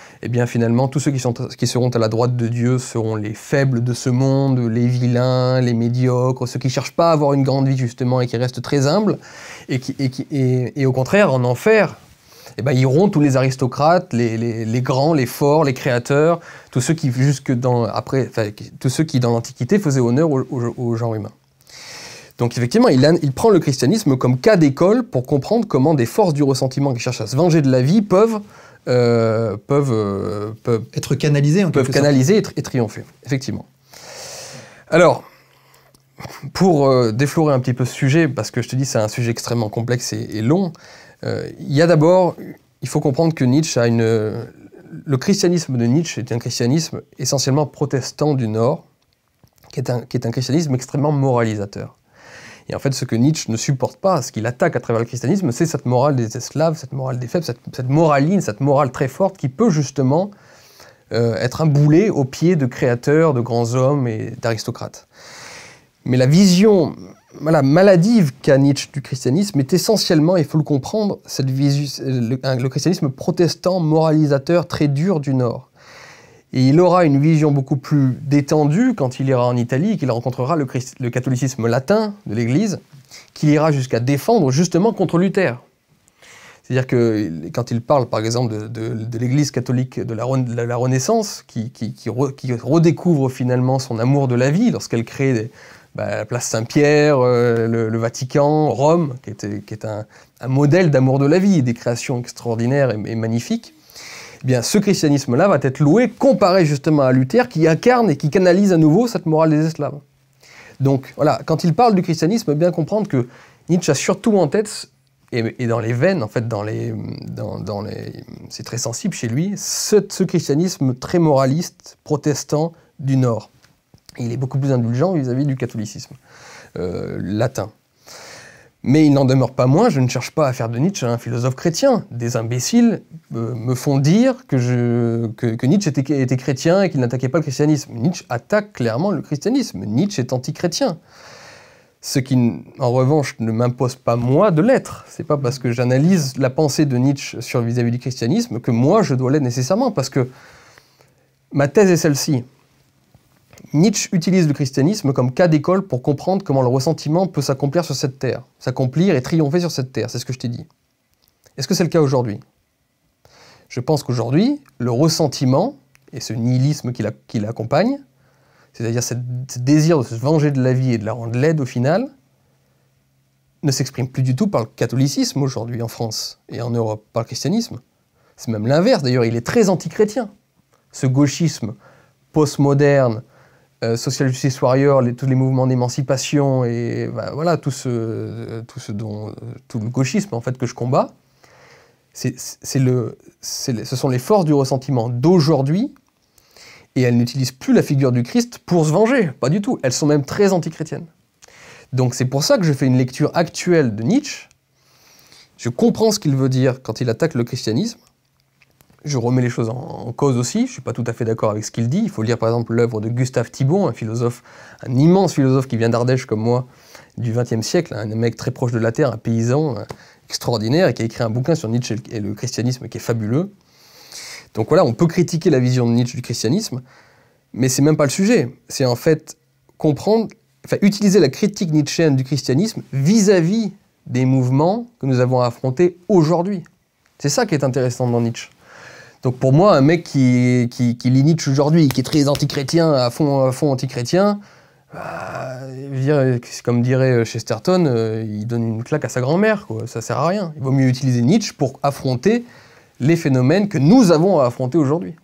finalement tous ceux qui seront à la droite de Dieu seront les faibles de ce monde, les vilains, les médiocres, ceux qui ne cherchent pas à avoir une grande vie justement et qui restent très humbles, et au contraire en enfer, iront tous les aristocrates, les grands, les forts, les créateurs, tous ceux qui tous ceux qui dans l'Antiquité faisaient honneur au genre humain. Donc effectivement, il prend le christianisme comme cas d'école pour comprendre comment des forces du ressentiment qui cherchent à se venger de la vie peuvent être canalisées et triompher, effectivement. Alors, pour déflorer un petit peu ce sujet, parce que je te dis c'est un sujet extrêmement complexe et long, il faut comprendre que Nietzsche le christianisme de Nietzsche est un christianisme essentiellement protestant du Nord, qui est un christianisme extrêmement moralisateur. Et en fait, ce que Nietzsche ne supporte pas, ce qu'il attaque à travers le christianisme, c'est cette morale des esclaves, cette morale des faibles, cette moraline, cette morale très forte qui peut justement être un boulet aux pieds de créateurs, de grands hommes et d'aristocrates. Mais la vision maladive qu'a Nietzsche du christianisme est essentiellement, il faut le comprendre, le christianisme protestant, moralisateur, très dur du Nord. Et il aura une vision beaucoup plus détendue quand il ira en Italie et qu'il rencontrera le catholicisme latin de l'Église, qu'il ira jusqu'à défendre justement contre Luther. C'est-à-dire que quand il parle, par exemple, de l'Église catholique de la Renaissance, qui redécouvre finalement son amour de la vie lorsqu'elle crée la place Saint-Pierre, le Vatican, Rome, qui est un modèle d'amour de la vie, des créations extraordinaires et magnifiques, eh bien, ce christianisme-là va être loué, comparé justement à Luther, qui incarne et qui canalise à nouveau cette morale des esclaves. Donc voilà, quand il parle du christianisme, bien comprendre que Nietzsche a surtout en tête, et dans les veines, en fait, c'est très sensible chez lui, ce christianisme très moraliste, protestant du Nord. Et il est beaucoup plus indulgent vis-à-vis du catholicisme latin. Mais il n'en demeure pas moins, je ne cherche pas à faire de Nietzsche un philosophe chrétien. Des imbéciles me font dire que Nietzsche était chrétien et qu'il n'attaquait pas le christianisme. Nietzsche attaque clairement le christianisme. Nietzsche est anti-chrétien. Ce qui, en revanche, ne m'impose pas, moi, de l'être. C'est pas parce que j'analyse la pensée de Nietzsche vis-à-vis du christianisme que moi, je dois l'être nécessairement, parce que ma thèse est celle-ci. Nietzsche utilise le christianisme comme cas d'école pour comprendre comment le ressentiment peut s'accomplir sur cette terre, s'accomplir et triompher sur cette terre, c'est ce que je t'ai dit. Est-ce que c'est le cas aujourd'hui? Je pense qu'aujourd'hui, le ressentiment, et ce nihilisme qui l'accompagne, c'est-à-dire ce désir de se venger de la vie et de la rendre laide au final, ne s'exprime plus du tout par le catholicisme aujourd'hui en France et en Europe, par le christianisme. C'est même l'inverse, d'ailleurs, il est très anti-chrétien. Ce gauchisme postmoderne, social justice warrior, tous les mouvements d'émancipation et voilà, tout le gauchisme en fait que je combats, ce sont les forces du ressentiment d'aujourd'hui. Et elles n'utilisent plus la figure du Christ pour se venger, pas du tout. Elles sont même très antichrétiennes. Donc c'est pour ça que je fais une lecture actuelle de Nietzsche. Je comprends ce qu'il veut dire quand il attaque le christianisme. Je remets les choses en cause aussi. Je ne suis pas tout à fait d'accord avec ce qu'il dit. Il faut lire par exemple l'œuvre de Gustave Thibon, un immense philosophe qui vient d'Ardèche comme moi, du XXe siècle, un mec très proche de la terre, un paysan extraordinaire, et qui a écrit un bouquin sur Nietzsche et le christianisme qui est fabuleux. Donc voilà, on peut critiquer la vision de Nietzsche du christianisme, mais c'est même pas le sujet. C'est en fait utiliser la critique nietzschéenne du christianisme vis-à-vis des mouvements que nous avons à affronter aujourd'hui. C'est ça qui est intéressant dans Nietzsche. Donc pour moi, un mec qui lit Nietzsche aujourd'hui, qui est très anti-chrétien, à fond anti-chrétien, comme dirait Chesterton, il donne une claque à sa grand-mère, quoi. Ça sert à rien. Il vaut mieux utiliser Nietzsche pour affronter les phénomènes que nous avons à affronter aujourd'hui.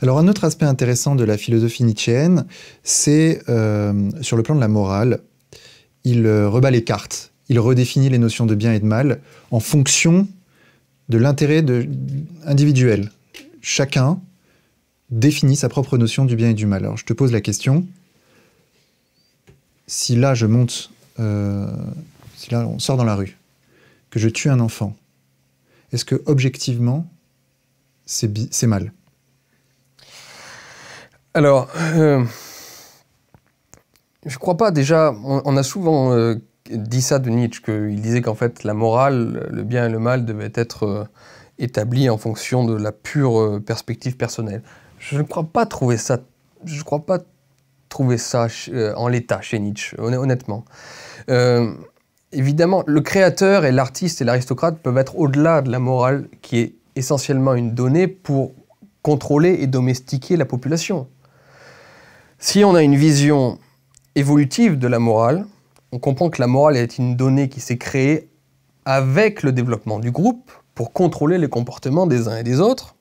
Alors un autre aspect intéressant de la philosophie nietzschéenne, c'est sur le plan de la morale, il rebat les cartes, il redéfinit les notions de bien et de mal en fonction de l'intérêt individuel. Chacun définit sa propre notion du bien et du mal. Alors je te pose la question, si là je monte, si là on sort dans la rue, que je tue un enfant, est-ce que, objectivement, c'est mal? Alors, je crois pas. Déjà, on a souvent dit ça de Nietzsche, qu'il disait qu'en fait, la morale, le bien et le mal devaient être établis en fonction de la pure perspective personnelle. Je ne crois pas trouver ça. Je crois pas trouver ça en l'état chez Nietzsche, honnêtement. Évidemment, le créateur et l'artiste et l'aristocrate peuvent être au-delà de la morale, qui est essentiellement une donnée pour contrôler et domestiquer la population. Si on a une vision évolutive de la morale, on comprend que la morale est une donnée qui s'est créée avec le développement du groupe pour contrôler les comportements des uns et des autres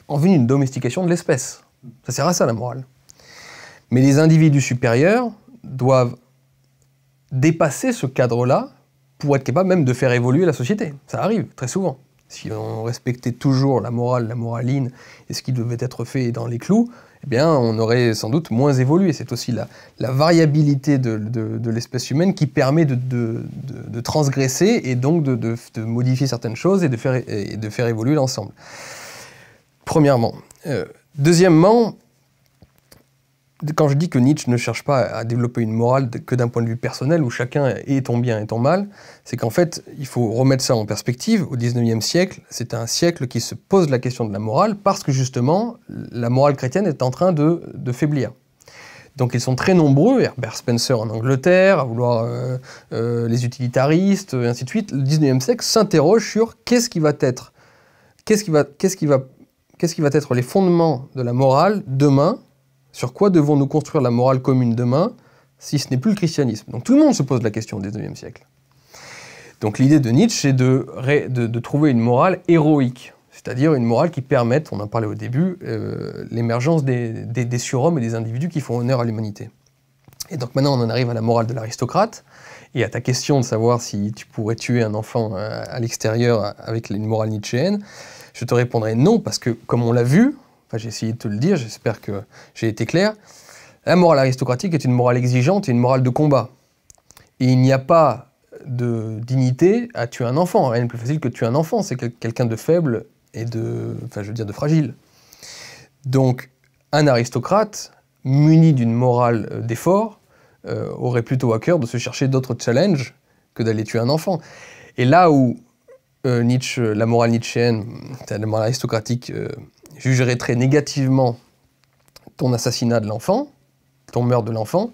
en vue d'une domestication de l'espèce. Ça sert à ça, la morale. Mais les individus supérieurs doivent dépasser ce cadre-là pour être capable même de faire évoluer la société. Ça arrive très souvent. Si on respectait toujours la morale, la moraline et ce qui devait être fait dans les clous, eh bien, on aurait sans doute moins évolué. C'est aussi la variabilité de l'espèce humaine qui permet de transgresser et donc de modifier certaines choses et de faire évoluer l'ensemble. Premièrement. Deuxièmement, quand je dis que Nietzsche ne cherche pas à développer une morale que d'un point de vue personnel, où chacun est ton bien et ton mal, c'est qu'en fait, il faut remettre ça en perspective. Au XIXe siècle, c'est un siècle qui se pose la question de la morale, parce que justement, la morale chrétienne est en train de faiblir. Donc ils sont très nombreux, Herbert Spencer en Angleterre, à vouloir les utilitaristes, et ainsi de suite. Le XIXe siècle s'interroge sur qu'est-ce qui va être les fondements de la morale demain. Sur quoi devons-nous construire la morale commune demain, si ce n'est plus le christianisme? Donc tout le monde se pose la question au XIXe siècle. Donc l'idée de Nietzsche, c'est de trouver une morale héroïque, c'est-à-dire une morale qui permette, on en parlait au début, l'émergence des surhommes et des individus qui font honneur à l'humanité. Et donc maintenant on en arrive à la morale de l'aristocrate, et à ta question de savoir si tu pourrais tuer un enfant à l'extérieur avec une morale nietzschéenne, je te répondrai non, parce que comme on l'a vu, j'ai essayé de te le dire, j'espère que j'ai été clair. La morale aristocratique est une morale exigeante et une morale de combat. Et il n'y a pas de dignité à tuer un enfant. Rien de plus facile que de tuer un enfant. C'est quelqu'un de faible et de fragile. Donc, un aristocrate, muni d'une morale d'effort, aurait plutôt à cœur de se chercher d'autres challenges que d'aller tuer un enfant. Et là où Nietzsche, la morale nietzschéenne, la morale aristocratique, jugerait très négativement ton assassinat de l'enfant, ton meurtre de l'enfant,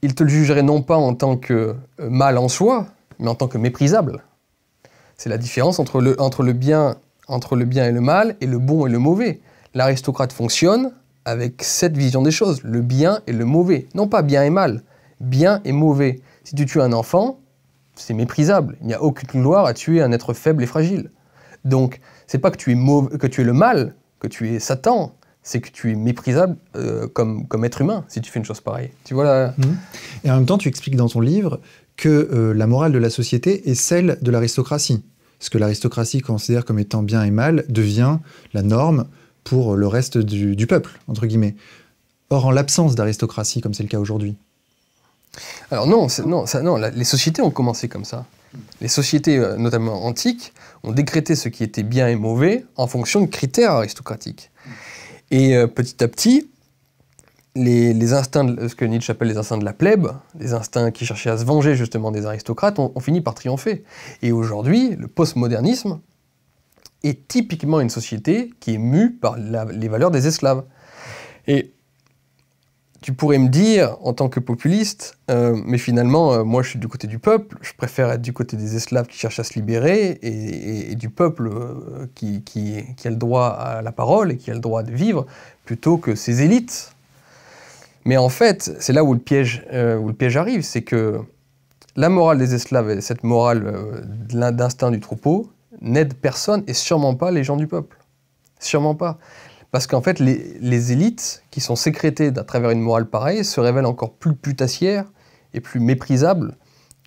il te le jugerait non pas en tant que mal en soi, mais en tant que méprisable. C'est la différence entre le bien et le mal, et le bon et le mauvais. L'aristocrate fonctionne avec cette vision des choses, le bien et le mauvais. Non pas bien et mal, bien et mauvais. Si tu tues un enfant, c'est méprisable. Il n'y a aucune gloire à tuer un être faible et fragile. Donc, c'est pas que tu es le mal, que tu es Satan, c'est que tu es méprisable comme être humain si tu fais une chose pareille. Tu vois là. Et en même temps, tu expliques dans ton livre que la morale de la société est celle de l'aristocratie. Ce que l'aristocratie considère comme étant bien et mal devient la norme pour le reste du peuple, entre guillemets. Or, en l'absence d'aristocratie, comme c'est le cas aujourd'hui. Alors non, les sociétés ont commencé comme ça. Les sociétés, notamment antiques, ont décrété ce qui était bien et mauvais en fonction de critères aristocratiques. Et petit à petit, les instincts, ce que Nietzsche appelle les instincts de la plèbe, les instincts qui cherchaient à se venger justement des aristocrates, ont fini par triompher. Et aujourd'hui, le postmodernisme est typiquement une société qui est mue par les valeurs des esclaves. Et tu pourrais me dire, en tant que populiste, mais finalement, moi je suis du côté du peuple, je préfère être du côté des esclaves qui cherchent à se libérer et du peuple qui a le droit à la parole et qui a le droit de vivre, plutôt que ces élites. Mais en fait, c'est là où le piège arrive, c'est que la morale des esclaves et cette morale d'instinct du troupeau n'aide personne et sûrement pas les gens du peuple. Sûrement pas. Parce qu'en fait, les élites qui sont sécrétées à travers une morale pareille se révèlent encore plus putassières et plus méprisables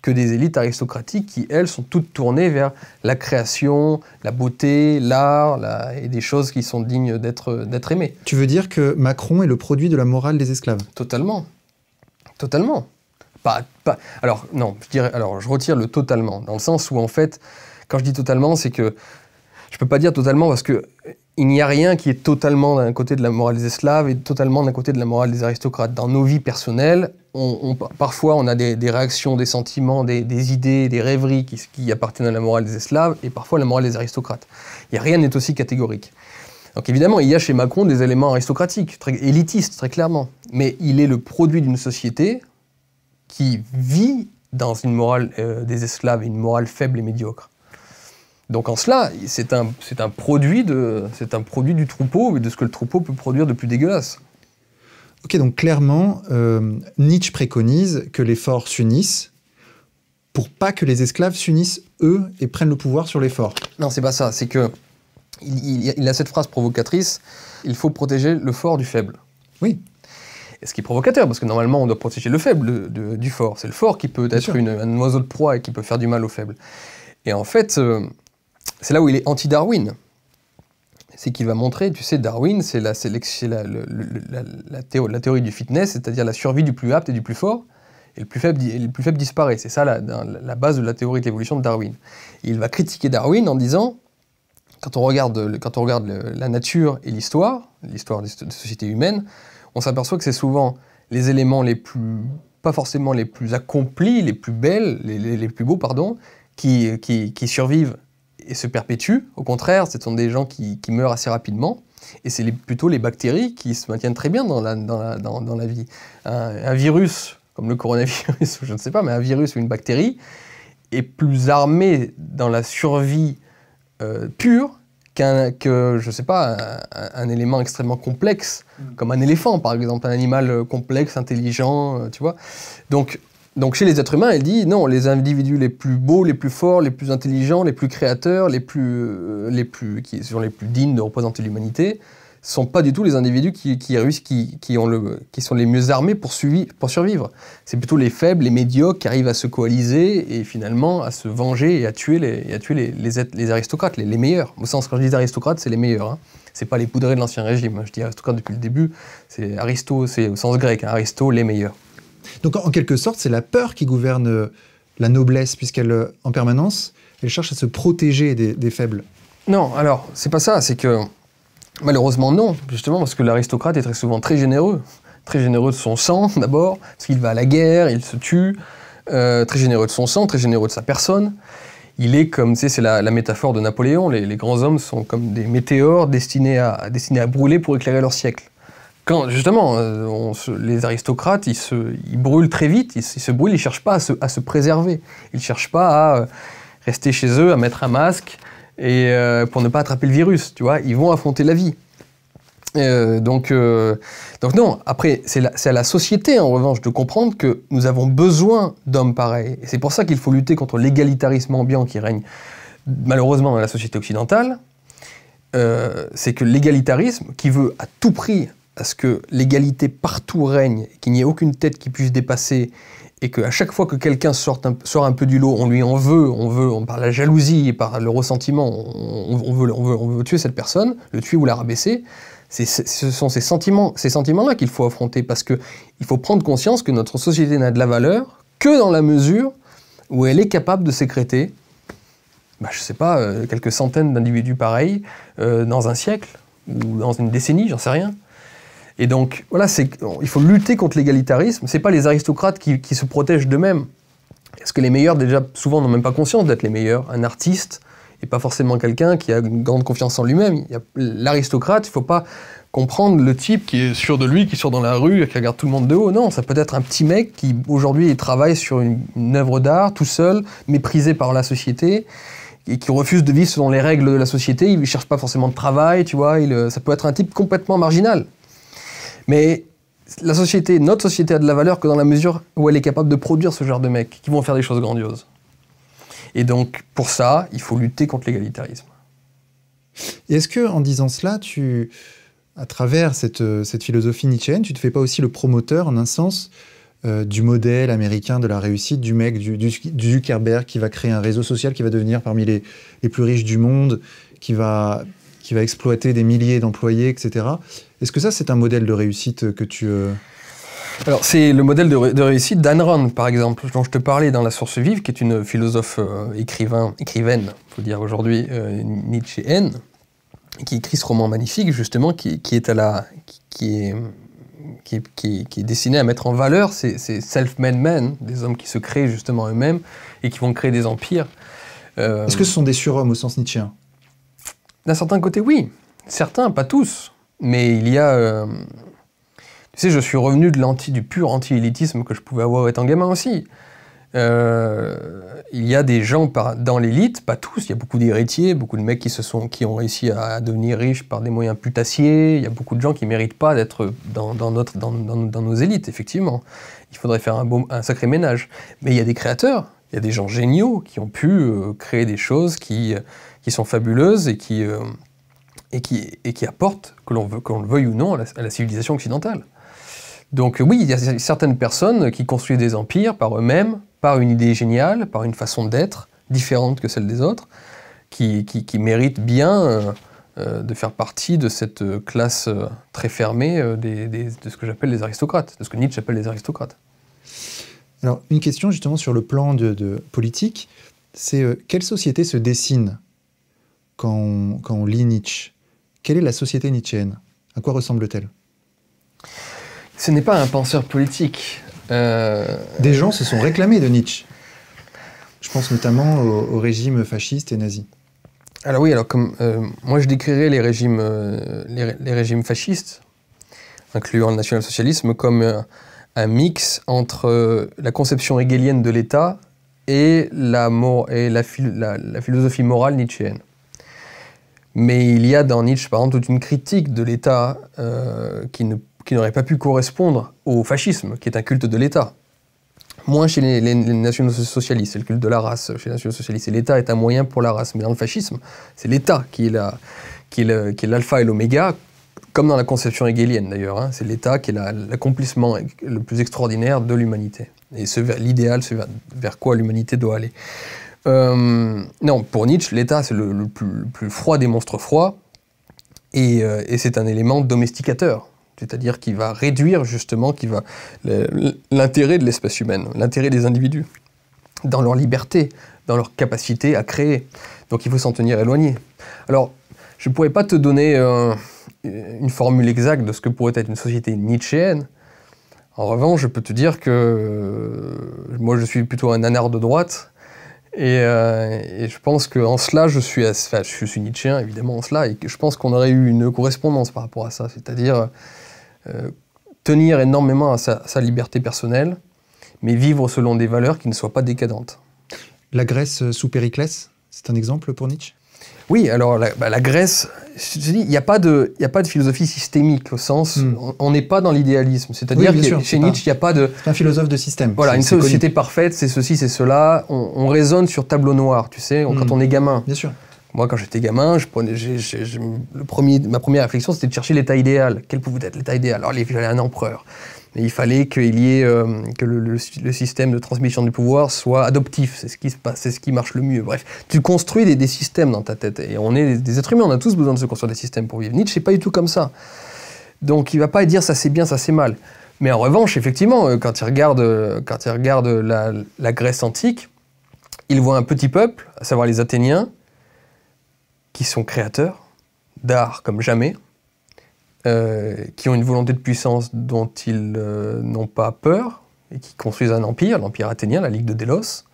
que des élites aristocratiques qui, elles, sont toutes tournées vers la création, la beauté, l'art, et des choses qui sont dignes d'être aimées. Tu veux dire que Macron est le produit de la morale des esclaves? Totalement. Totalement. Alors, non, je retire le totalement, dans le sens où, en fait, quand je dis totalement, c'est que je peux pas dire totalement parce que il n'y a rien qui est totalement d'un côté de la morale des esclaves et totalement d'un côté de la morale des aristocrates. Dans nos vies personnelles, parfois on a des réactions, des sentiments, des idées, des rêveries qui appartiennent à la morale des esclaves et parfois à la morale des aristocrates. Rien n'est aussi catégorique. Donc évidemment, il y a chez Macron des éléments aristocratiques, très élitistes, très clairement. Mais il est le produit d'une société qui vit dans une morale des esclaves et une morale faible et médiocre. Donc en cela, c'est un produit du troupeau et de ce que le troupeau peut produire de plus dégueulasse. Ok, donc clairement, Nietzsche préconise que les forts s'unissent pour pas que les esclaves s'unissent eux et prennent le pouvoir sur les forts. Non, c'est pas ça. C'est que il a cette phrase provocatrice. Il faut protéger le fort du faible. Oui. Et ce qui est provocateur, parce que normalement on doit protéger le faible du fort. C'est le fort qui peut être un oiseau de proie et qui peut faire du mal au faible. Et en fait, c'est là où il est anti-Darwin. C'est qu'il va montrer, tu sais, Darwin, c'est la théorie du fitness, c'est-à-dire la survie du plus apte et du plus fort, et le plus faible disparaît. C'est ça la base de la théorie de l'évolution de Darwin. Et il va critiquer Darwin en disant, quand on regarde la nature et l'histoire des sociétés humaines, on s'aperçoit que c'est souvent les éléments pas forcément les plus accomplis, les plus belles, les plus beaux, pardon, qui survivent et se perpétuent. Au contraire, ce sont des gens qui meurent assez rapidement. Et c'est plutôt les bactéries qui se maintiennent très bien dans la vie. Un virus, comme le coronavirus, je ne sais pas, mais un virus ou une bactérie, est plus armé dans la survie pure je sais pas, un élément extrêmement complexe, comme un éléphant, par exemple, un animal complexe, intelligent, tu vois. Donc, chez les êtres humains, elle dit, non, les individus les plus beaux, les plus forts, les plus intelligents, les plus créateurs, qui sont les plus dignes de représenter l'humanité, sont pas du tout les individus qui sont les mieux armés pour survivre. C'est plutôt les faibles, les médiocres qui arrivent à se coaliser et finalement à se venger et à tuer les aristocrates, les meilleurs. Au sens, quand je dis aristocrates, c'est les meilleurs. Hein. C'est pas les poudrés de l'Ancien Régime. Je dis aristocrates depuis le début. C'est Aristo, c'est au sens grec. Hein, Aristo, les meilleurs. Donc en quelque sorte, c'est la peur qui gouverne la noblesse, puisqu'elle, en permanence, elle cherche à se protéger des faibles. Non, alors, c'est pas ça, c'est que malheureusement non, justement parce que l'aristocrate est très souvent très généreux de son sang d'abord, parce qu'il va à la guerre, il se tue, très généreux de son sang, très généreux de sa personne. Il est comme, tu sais, c'est la métaphore de Napoléon, les grands hommes sont comme des météores destinés à brûler pour éclairer leur siècle. Quand, justement, les aristocrates, ils brûlent très vite, ils se brûlent, ils ne cherchent pas à se préserver. Ils ne cherchent pas à rester chez eux, à mettre un masque, et pour ne pas attraper le virus, tu vois. Ils vont affronter la vie. Donc non, après, c'est à la société, en revanche, de comprendre que nous avons besoin d'hommes pareils. Et c'est pour ça qu'il faut lutter contre l'égalitarisme ambiant qui règne, malheureusement, dans la société occidentale. C'est que l'égalitarisme, qui veut à tout prix à ce que l'égalité partout règne, qu'il n'y ait aucune tête qui puisse dépasser, et qu'à chaque fois que quelqu'un sort un peu du lot, on lui en veut, par la jalousie et par le ressentiment, on veut tuer cette personne, le tuer ou la rabaisser. Ce sont ces sentiments-là qu'il faut affronter, parce qu'il faut prendre conscience que notre société n'a de la valeur que dans la mesure où elle est capable de sécréter, je sais pas, quelques centaines d'individus pareils dans un siècle, ou dans une décennie, j'en sais rien. Et donc, voilà, il faut lutter contre l'égalitarisme. C'est pas les aristocrates qui se protègent d'eux-mêmes. Parce que les meilleurs, déjà, souvent, n'ont même pas conscience d'être les meilleurs. Un artiste n'est pas forcément quelqu'un qui a une grande confiance en lui-même. L'aristocrate, il ne faut pas comprendre le type qui est sûr de lui, qui sort dans la rue, qui regarde tout le monde de haut. Non, ça peut être un petit mec qui, aujourd'hui, travaille sur une œuvre d'art, tout seul, méprisé par la société, et qui refuse de vivre selon les règles de la société. Il ne cherche pas forcément de travail, tu vois. Ça peut être un type complètement marginal. Mais notre société a de la valeur que dans la mesure où elle est capable de produire ce genre de mecs qui vont faire des choses grandioses. Et donc, pour ça, il faut lutter contre l'égalitarisme. Et est-ce que, en disant cela, à travers cette philosophie nietzschéenne, tu ne te fais pas aussi le promoteur, en un sens, du modèle américain de la réussite, du mec, du Zuckerberg, qui va créer un réseau social, qui va devenir parmi les plus riches du monde, qui va exploiter des milliers d'employés, etc. Est-ce que ça, c'est un modèle de réussite que tu... Alors, c'est le modèle de réussite d'Ayn Rand, par exemple, dont je te parlais dans La Source vive, qui est une philosophe écrivaine, il faut dire aujourd'hui, nietzschéenne, qui écrit ce roman magnifique, justement, qui est destiné à mettre en valeur ces self-made men, des hommes qui se créent justement eux-mêmes et qui vont créer des empires. Est-ce que ce sont des surhommes au sens nietzschéen ? D'un certain côté, oui. Certains, pas tous. Mais il y a... tu sais, je suis revenu du pur anti-élitisme que je pouvais avoir étant gamin aussi. Il y a des gens dans l'élite, pas tous, il y a beaucoup d'héritiers, beaucoup de mecs qui ont réussi à devenir riches par des moyens putassiers. Il y a beaucoup de gens qui ne méritent pas d'être dans nos élites, effectivement. Il faudrait faire un sacré ménage. Mais il y a des créateurs, il y a des gens géniaux qui ont pu créer des choses qui sont fabuleuses et qui apportent, que l'on le veuille ou non, à la civilisation occidentale. Donc oui, il y a certaines personnes qui construisent des empires par eux-mêmes, par une idée géniale, par une façon d'être différente que celle des autres, qui méritent bien de faire partie de cette classe très fermée de ce que j'appelle les aristocrates, de ce que Nietzsche appelle les aristocrates. Alors, une question justement sur le plan de politique, c'est quelle société se dessine quand on lit Nietzsche ? Quelle est la société nietzschéenne ? À quoi ressemble-t-elle ? Ce n'est pas un penseur politique. Des gens se sont réclamés de Nietzsche. Je pense notamment au régime fasciste et nazi. Alors oui, comme moi je décrirais les régimes fascistes, incluant le national-socialisme, comme un mix entre la conception hegelienne de l'État et la philosophie morale nietzschéenne. Mais il y a dans Nietzsche, par exemple, toute une critique de l'État qui n'aurait pas pu correspondre au fascisme, qui est un culte de l'État. Moins chez les nationaux-socialistes, c'est le culte de la race chez les nationaux-socialistes. Et l'État est un moyen pour la race. Mais dans le fascisme, c'est l'État qui est l'alpha et l'oméga, comme dans la conception hegelienne d'ailleurs. Hein. C'est l'État qui est l'accomplissement le plus extraordinaire de l'humanité. Et l'idéal, c'est vers quoi l'humanité doit aller. Non, pour Nietzsche, l'État, c'est le plus froid des monstres froids. Et c'est un élément domesticateur. C'est-à-dire qui va réduire justement l'intérêt de l'espèce humaine, l'intérêt des individus, dans leur liberté, dans leur capacité à créer. Donc il faut s'en tenir éloigné. Alors, je ne pourrais pas te donner une formule exacte de ce que pourrait être une société nietzschéenne. En revanche, je peux te dire que moi je suis plutôt un nanar de droite, et je pense qu'en cela, je suis nietzschéen évidemment en cela, et que je pense qu'on aurait eu une correspondance par rapport à ça, c'est-à-dire tenir énormément à sa liberté personnelle, mais vivre selon des valeurs qui ne soient pas décadentes. La Grèce sous Périclès, c'est un exemple pour Nietzsche? Oui, alors la Grèce, je te dis, il n'y a pas de philosophie systémique au sens, on n'est pas dans l'idéalisme, c'est-à-dire que chez Nietzsche, il n'y a pas de... C'est un philosophe de système. Voilà, une société parfaite, c'est ceci, c'est cela, on raisonne sur tableau noir, tu sais, quand on est gamin. Bien sûr. Moi, quand j'étais gamin, ma première réflexion, c'était de chercher l'état idéal. Quel pouvait être l'état idéal? Alors, il fallait un empereur. Et il fallait qu'il y ait que le système de transmission du pouvoir soit adoptif. C'est ce qui se passe, c'est ce qui marche le mieux. Bref, tu construis des systèmes dans ta tête. Et on est des êtres humains, on a tous besoin de se construire des systèmes pour vivre. Nietzsche, c'est pas du tout comme ça. Donc, il va pas dire ça c'est bien, ça c'est mal. Mais en revanche, effectivement, quand il regarde la Grèce antique, il voit un petit peuple, à savoir les Athéniens, qui sont créateurs d'art comme jamais, qui ont une volonté de puissance dont ils n'ont pas peur, et qui construisent un empire, l'empire athénien, la Ligue de Délos.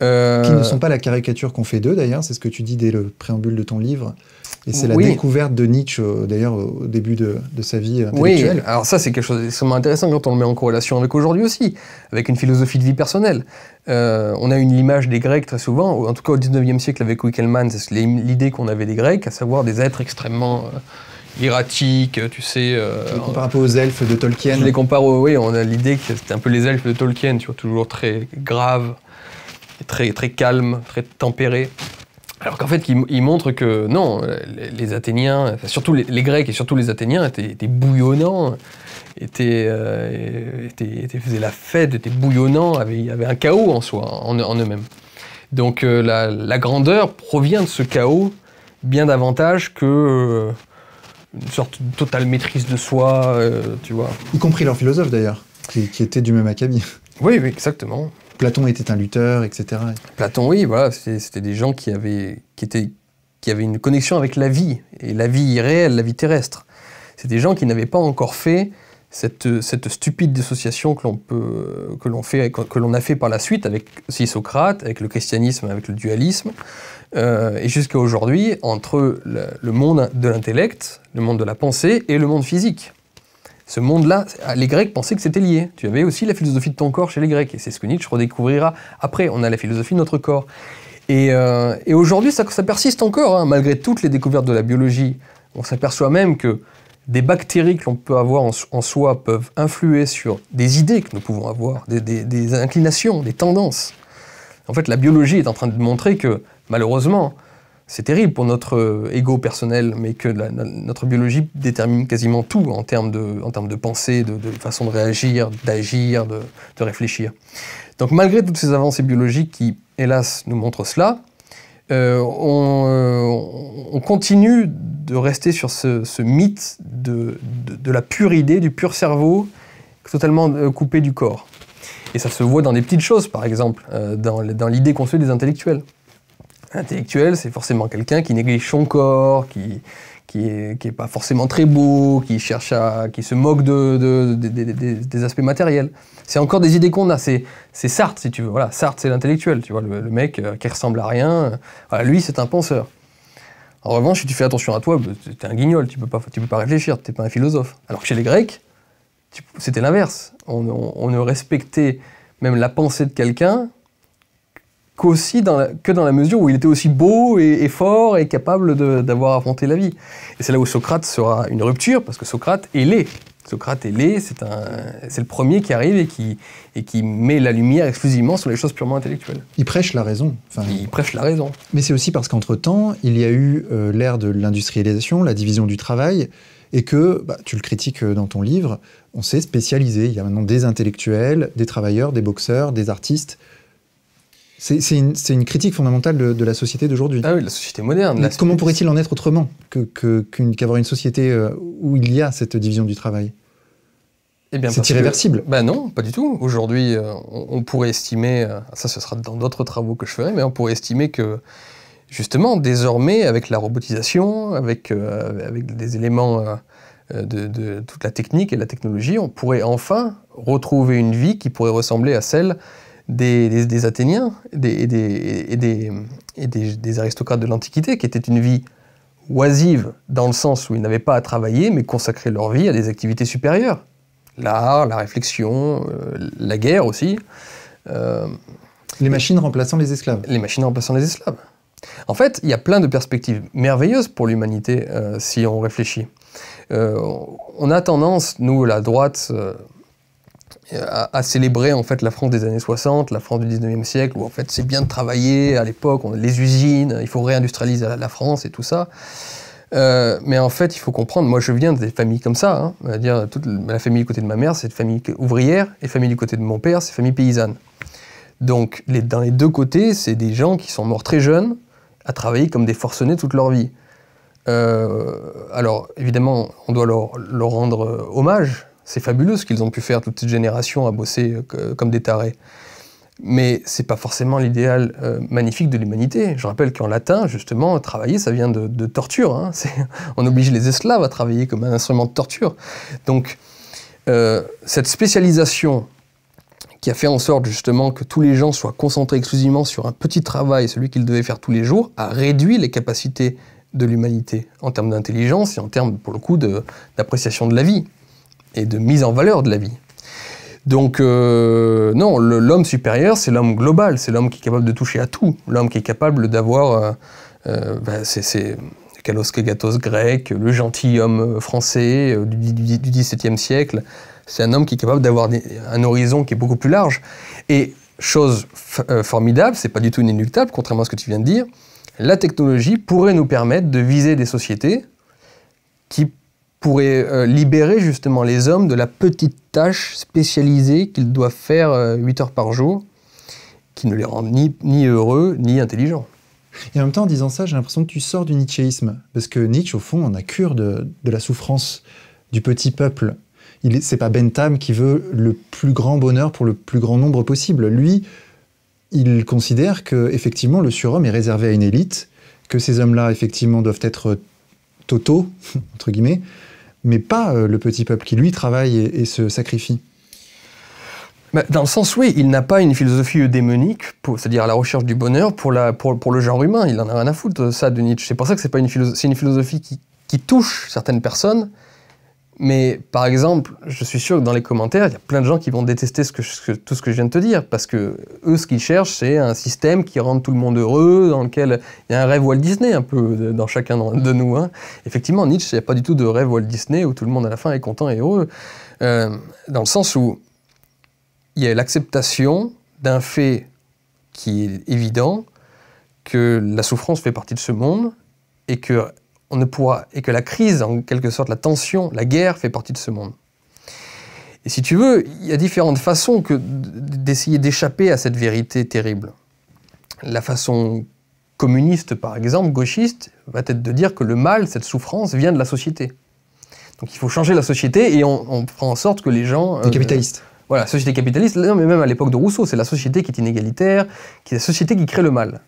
Qui ne sont pas la caricature qu'on fait d'eux, d'ailleurs, c'est ce que tu dis dès le préambule de ton livre. Et c'est la découverte de Nietzsche, d'ailleurs, au début de sa vie intellectuelle. Oui, alors ça, c'est quelque chose d'extrêmement intéressant quand on le met en corrélation avec aujourd'hui aussi, avec une philosophie de vie personnelle. On a une image des Grecs très souvent, en tout cas au 19e siècle avec Winckelmann, c'est l'idée qu'on avait des Grecs, à savoir des êtres extrêmement erratiques, tu sais... Je les compare un peu aux elfes de Tolkien. Je les compare, oui, on a l'idée que c'était un peu les elfes de Tolkien, tu vois, toujours très graves, très, très calmes, très tempérés. Alors qu'en fait, il montre que non, les Athéniens, enfin, surtout les Grecs et surtout les Athéniens étaient bouillonnants, faisaient la fête, étaient bouillonnants, il y avait un chaos en soi, en eux-mêmes. Donc la grandeur provient de ce chaos bien davantage que une sorte de totale maîtrise de soi, tu vois. Y compris leurs philosophes d'ailleurs, qui étaient du même acabit. Oui, exactement. Platon était un lutteur, etc. Platon, oui, voilà, c'était des gens qui avaient une connexion avec la vie, et la vie réelle, la vie terrestre. C'est des gens qui n'avaient pas encore fait cette stupide dissociation que l'on a fait par la suite avec aussi Socrate, avec le christianisme, avec le dualisme, et jusqu'à aujourd'hui, entre le monde de l'intellect, le monde de la pensée et le monde physique. Ce monde-là, les Grecs pensaient que c'était lié. Tu avais aussi la philosophie de ton corps chez les Grecs, et c'est ce que Nietzsche redécouvrira après. On a la philosophie de notre corps. Et aujourd'hui, ça persiste encore, hein, malgré toutes les découvertes de la biologie. On s'aperçoit même que des bactéries que l'on peut avoir en soi peuvent influer sur des idées que nous pouvons avoir, des inclinations, des tendances. En fait, la biologie est en train de montrer que, malheureusement, c'est terrible pour notre ego personnel, mais que notre biologie détermine quasiment tout en termes de pensée, de façon de réagir, d'agir, de réfléchir. Donc malgré toutes ces avancées biologiques qui, hélas, nous montrent cela, on continue de rester sur ce mythe de la pure idée, du pur cerveau, totalement coupé du corps. Et ça se voit dans des petites choses, par exemple, dans l'idée conçue des intellectuels. Intellectuel, c'est forcément quelqu'un qui néglige son corps, qui qui est pas forcément très beau, qui se moque des aspects matériels. C'est encore des idées qu'on a. C'est Sartre, si tu veux. Voilà, Sartre, c'est l'intellectuel, tu vois, le mec qui ressemble à rien. Voilà, lui, c'est un penseur. En revanche, si tu fais attention à toi, t'es un guignol, tu peux pas réfléchir, t'es pas un philosophe. Alors que chez les Grecs, c'était l'inverse. On ne respectait même la pensée de quelqu'un que dans la mesure où il était aussi beau et fort et capable d'avoir affronté la vie. Et c'est là où Socrate sera une rupture, parce que Socrate est laid. Socrate est laid, c'est le premier qui arrive et qui met la lumière exclusivement sur les choses purement intellectuelles. Il prêche la raison. Il prêche la raison. Mais c'est aussi parce qu'entre-temps, il y a eu l'ère de l'industrialisation, la division du travail, et que, tu le critiques dans ton livre, on s'est spécialisé. Il y a maintenant des intellectuels, des travailleurs, des boxeurs, des artistes. C'est une critique fondamentale de la société d'aujourd'hui. Ah oui, la société moderne. Comment pourrait-il en être autrement qu'avoir une société où il y a cette division du travail? C'est irréversible. Non, pas du tout. Aujourd'hui, on pourrait estimer, ça ce sera dans d'autres travaux que je ferai, mais on pourrait estimer que, justement, désormais, avec la robotisation, avec des éléments de toute la technique et la technologie, on pourrait enfin retrouver une vie qui pourrait ressembler à celle des Athéniens et des aristocrates de l'Antiquité, qui était une vie oisive, dans le sens où ils n'avaient pas à travailler, mais consacraient leur vie à des activités supérieures. L'art, la réflexion, la guerre aussi. Les machines remplaçant les esclaves. Les machines remplaçant les esclaves. En fait, il y a plein de perspectives merveilleuses pour l'humanité, si on réfléchit. On a tendance, nous, la droite, à célébrer en fait la France des années 60, la France du 19e siècle, où en fait c'est bien de travailler à l'époque, les usines, il faut réindustrialiser la France et tout ça. Mais en fait, il faut comprendre, moi je viens des familles comme ça, hein, c'est-à-dire toute la famille du côté de ma mère, c'est une famille ouvrière, et la famille du côté de mon père, c'est une famille paysanne. Donc dans les deux côtés, c'est des gens qui sont morts très jeunes, à travailler comme des forcenés toute leur vie. Alors évidemment, on doit leur rendre hommage. C'est fabuleux ce qu'ils ont pu faire, toute cette génération, à bosser comme des tarés. Mais c'est pas forcément l'idéal magnifique de l'humanité. Je rappelle qu'en latin, justement, travailler, ça vient de torture. Hein. On oblige les esclaves à travailler comme un instrument de torture. Donc, cette spécialisation qui a fait en sorte, justement, que tous les gens soient concentrés exclusivement sur un petit travail, celui qu'ils devaient faire tous les jours, a réduit les capacités de l'humanité en termes d'intelligence et en termes, pour le coup, d'appréciation de la vie et de mise en valeur de la vie. Donc, non, l'homme supérieur, c'est l'homme global, c'est l'homme qui est capable de toucher à tout, l'homme qui est capable d'avoir, c'est Kalos Kegatos grec, le gentilhomme français du XVIIe siècle, c'est un homme qui est capable d'avoir un horizon qui est beaucoup plus large. Et chose formidable, c'est pas du tout inéluctable, contrairement à ce que tu viens de dire, la technologie pourrait nous permettre de viser des sociétés qui pourrait libérer justement les hommes de la petite tâche spécialisée qu'ils doivent faire 8 heures par jour, qui ne les rend ni heureux, ni intelligents. Et en même temps, en disant ça, j'ai l'impression que tu sors du nietzschéisme, parce que Nietzsche, au fond, en a cure de la souffrance du petit peuple. C'est pas Bentham qui veut le plus grand bonheur pour le plus grand nombre possible. Lui, il considère que effectivement le surhomme est réservé à une élite, que ces hommes-là, effectivement, doivent être totaux, entre guillemets, mais pas le petit peuple qui, lui, travaille et se sacrifie. Dans le sens, oui, il n'a pas une philosophie eudémonique, c'est-à-dire à la recherche du bonheur pour le genre humain. Il en a rien à foutre, ça, de Nietzsche. C'est pour ça que c'est une philosophie qui touche certaines personnes. Mais, par exemple, je suis sûr que dans les commentaires, il y a plein de gens qui vont détester tout ce que je viens de te dire, parce que eux, ce qu'ils cherchent, c'est un système qui rende tout le monde heureux, dans lequel il y a un rêve Walt Disney, un peu, dans chacun de nous. Hein. Effectivement, Nietzsche, il n'y a pas du tout de rêve Walt Disney où tout le monde, à la fin, est content et heureux. Dans le sens où il y a l'acceptation d'un fait qui est évident, que la souffrance fait partie de ce monde, et que la crise, en quelque sorte, la tension, la guerre fait partie de ce monde. Et si tu veux, il y a différentes façons d'essayer d'échapper à cette vérité terrible. La façon communiste, par exemple, gauchiste, va être de dire que le mal, cette souffrance, vient de la société. Donc il faut changer la société et on fera en sorte que les gens... Les capitalistes. Voilà, société capitaliste, non, mais même à l'époque de Rousseau, c'est la société qui est inégalitaire, qui est la société qui crée le mal.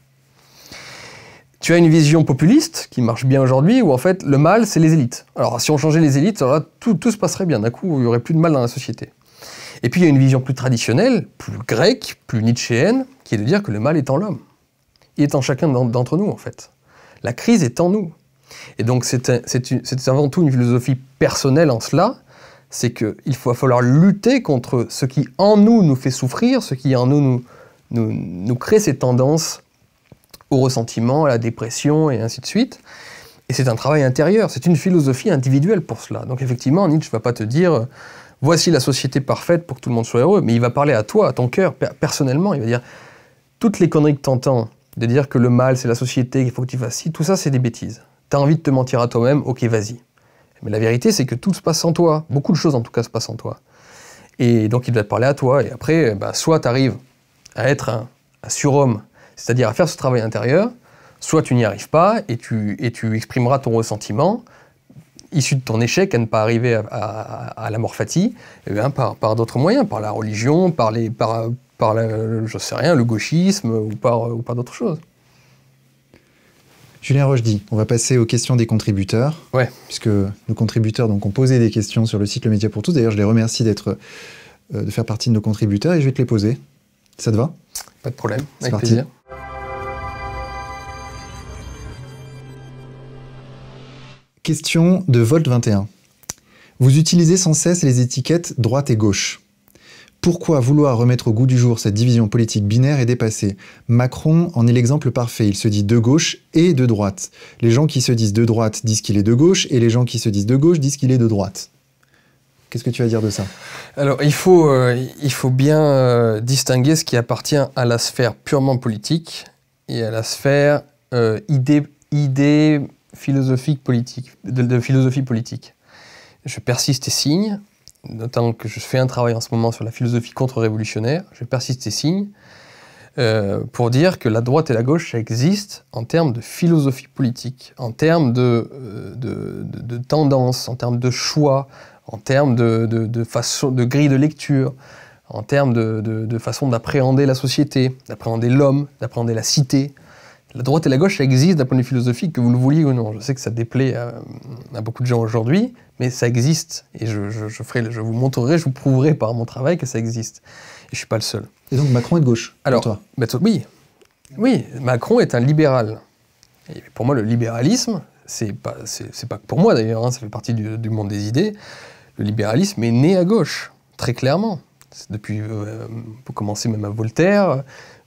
Tu as une vision populiste qui marche bien aujourd'hui, où en fait le mal, c'est les élites. Alors si on changeait les élites, alors là, tout se passerait bien. D'un coup, il n'y aurait plus de mal dans la société. Et puis il y a une vision plus traditionnelle, plus grecque, plus nietzschéenne, qui est de dire que le mal est en l'homme. Il est en chacun d'entre nous, en fait. La crise est en nous. Et donc c'est avant tout une philosophie personnelle en cela, c'est qu'il va falloir lutter contre ce qui en nous fait souffrir, ce qui en nous crée ces tendances au ressentiment, à la dépression et ainsi de suite. Et c'est un travail intérieur, c'est une philosophie individuelle pour cela. Donc effectivement, Nietzsche ne va pas te dire « voici la société parfaite pour que tout le monde soit heureux », mais il va parler à toi, à ton cœur, personnellement. Il va dire « toutes les conneries que tu entends, de dire que le mal c'est la société, qu'il faut que tu fasses ci, tout ça c'est des bêtises. Tu as envie de te mentir à toi-même, ok vas-y. Mais la vérité c'est que tout se passe en toi, beaucoup de choses en tout cas se passent en toi. Et donc il va te parler à toi, et après, soit tu arrives à être un surhomme, c'est-à-dire à faire ce travail intérieur, soit tu n'y arrives pas et tu exprimeras ton ressentiment issu de ton échec à ne pas arriver à la mort fati, par d'autres moyens, par la religion, par je sais rien, le gauchisme ou par d'autres choses. Julien Rochdy, on va passer aux questions des contributeurs. Ouais. Puisque nos contributeurs donc, ont posé des questions sur le site Le Média pour tous. D'ailleurs, je les remercie de faire partie de nos contributeurs et je vais te les poser. Ça te va? Pas de problème, C'est avec parti. plaisir. Question de Volt21. Vous utilisez sans cesse les étiquettes droite et gauche. Pourquoi vouloir remettre au goût du jour cette division politique binaire et dépassée? Macron en est l'exemple parfait. Il se dit de gauche et de droite. Les gens qui se disent de droite disent qu'il est de gauche et les gens qui se disent de gauche disent qu'il est de droite. Qu'est-ce que tu vas dire de ça? Alors, il faut bien distinguer ce qui appartient à la sphère purement politique et à la sphère idée philosophique politique, de philosophie politique. Je persiste et signe, notamment que je fais un travail en ce moment sur la philosophie contre-révolutionnaire, je persiste et signe pour dire que la droite et la gauche, ça existe en termes de philosophie politique, en termes de tendance, en termes de choix, en termes de façon, de grille de lecture, en termes de façon d'appréhender la société, d'appréhender l'homme, d'appréhender la cité. La droite et la gauche, ça existe d'un point de vue philosophique, que vous le vouliez ou non. Je sais que ça déplaît à beaucoup de gens aujourd'hui, mais ça existe. Et je vous montrerai, je vous prouverai par mon travail que ça existe. Et je ne suis pas le seul. Et donc Macron est de gauche, alors, pour toi? Oui, Macron est un libéral. Et pour moi, le libéralisme, c'est pas que pour moi d'ailleurs, hein, ça fait partie du monde des idées. Le libéralisme est né à gauche, très clairement. Depuis, on peut commencer même à Voltaire.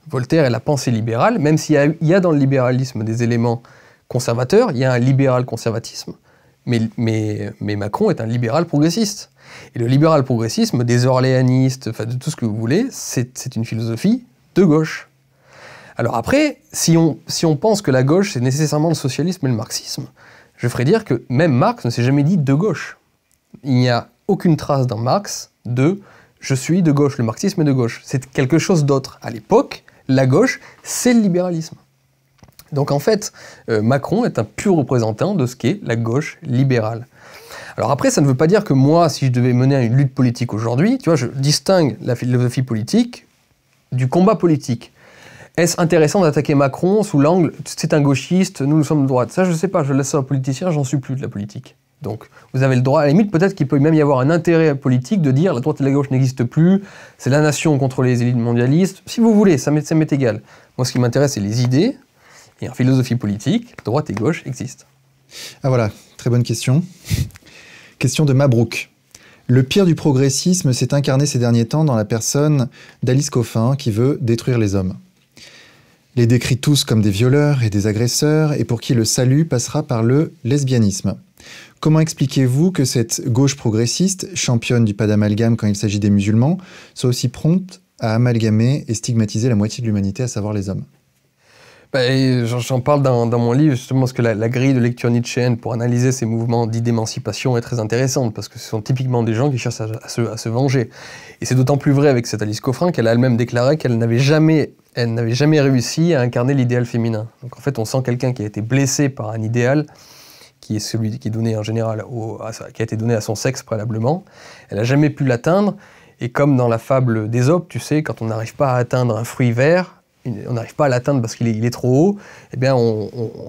Voltaire et la pensée libérale, même s'il y a dans le libéralisme des éléments conservateurs, il y a un libéral conservatisme, mais Macron est un libéral progressiste. Et le libéral progressisme, des orléanistes, enfin de tout ce que vous voulez, c'est une philosophie de gauche. Alors après, si on pense que la gauche, c'est nécessairement le socialisme et le marxisme, je ferais dire que même Marx ne s'est jamais dit de gauche. Il n'y a aucune trace dans Marx de « je suis de gauche », le marxisme est de gauche. C'est quelque chose d'autre. À l'époque, la gauche, c'est le libéralisme. Donc en fait, Macron est un pur représentant de ce qu'est la gauche libérale. Alors après, ça ne veut pas dire que moi, si je devais mener une lutte politique aujourd'hui, tu vois, je distingue la philosophie politique du combat politique. Est-ce intéressant d'attaquer Macron sous l'angle « c'est un gauchiste, nous sommes de droite » Ça, je ne sais pas, je laisse ça aux politiciens, j'en suis plus de la politique. Donc, vous avez le droit, à la limite, peut-être qu'il peut même y avoir un intérêt politique de dire la droite et la gauche n'existent plus, c'est la nation contre les élites mondialistes. Si vous voulez, ça m'est égal. Moi, ce qui m'intéresse, c'est les idées. Et en philosophie politique, droite et gauche existent. Ah voilà, très bonne question. Question de Mabrouk. Le pire du progressisme s'est incarné ces derniers temps dans la personne d'Alice Coffin qui veut détruire les hommes. Les décrit tous comme des violeurs et des agresseurs et pour qui le salut passera par le lesbianisme. Comment expliquez-vous que cette gauche progressiste, championne du pas d'amalgame quand il s'agit des musulmans, soit aussi prompte à amalgamer et stigmatiser la moitié de l'humanité, à savoir les hommes? J'en parle dans mon livre, justement, parce que la grille de lecture nietzschéenne pour analyser ces mouvements dits d'émancipation est très intéressante, parce que ce sont typiquement des gens qui cherchent à se venger. Et c'est d'autant plus vrai avec cette Alice Coffin qu'elle a elle-même déclaré qu'elle n'avait jamais réussi à incarner l'idéal féminin. Donc en fait, on sent quelqu'un qui a été blessé par un idéal, qui est celui qui est donné en général, qui a été donné à son sexe préalablement. Elle n'a jamais pu l'atteindre, et comme dans la fable d'Ésope, tu sais, quand on n'arrive pas à atteindre un fruit vert, on n'arrive pas à l'atteindre parce qu'il est trop haut, eh bien,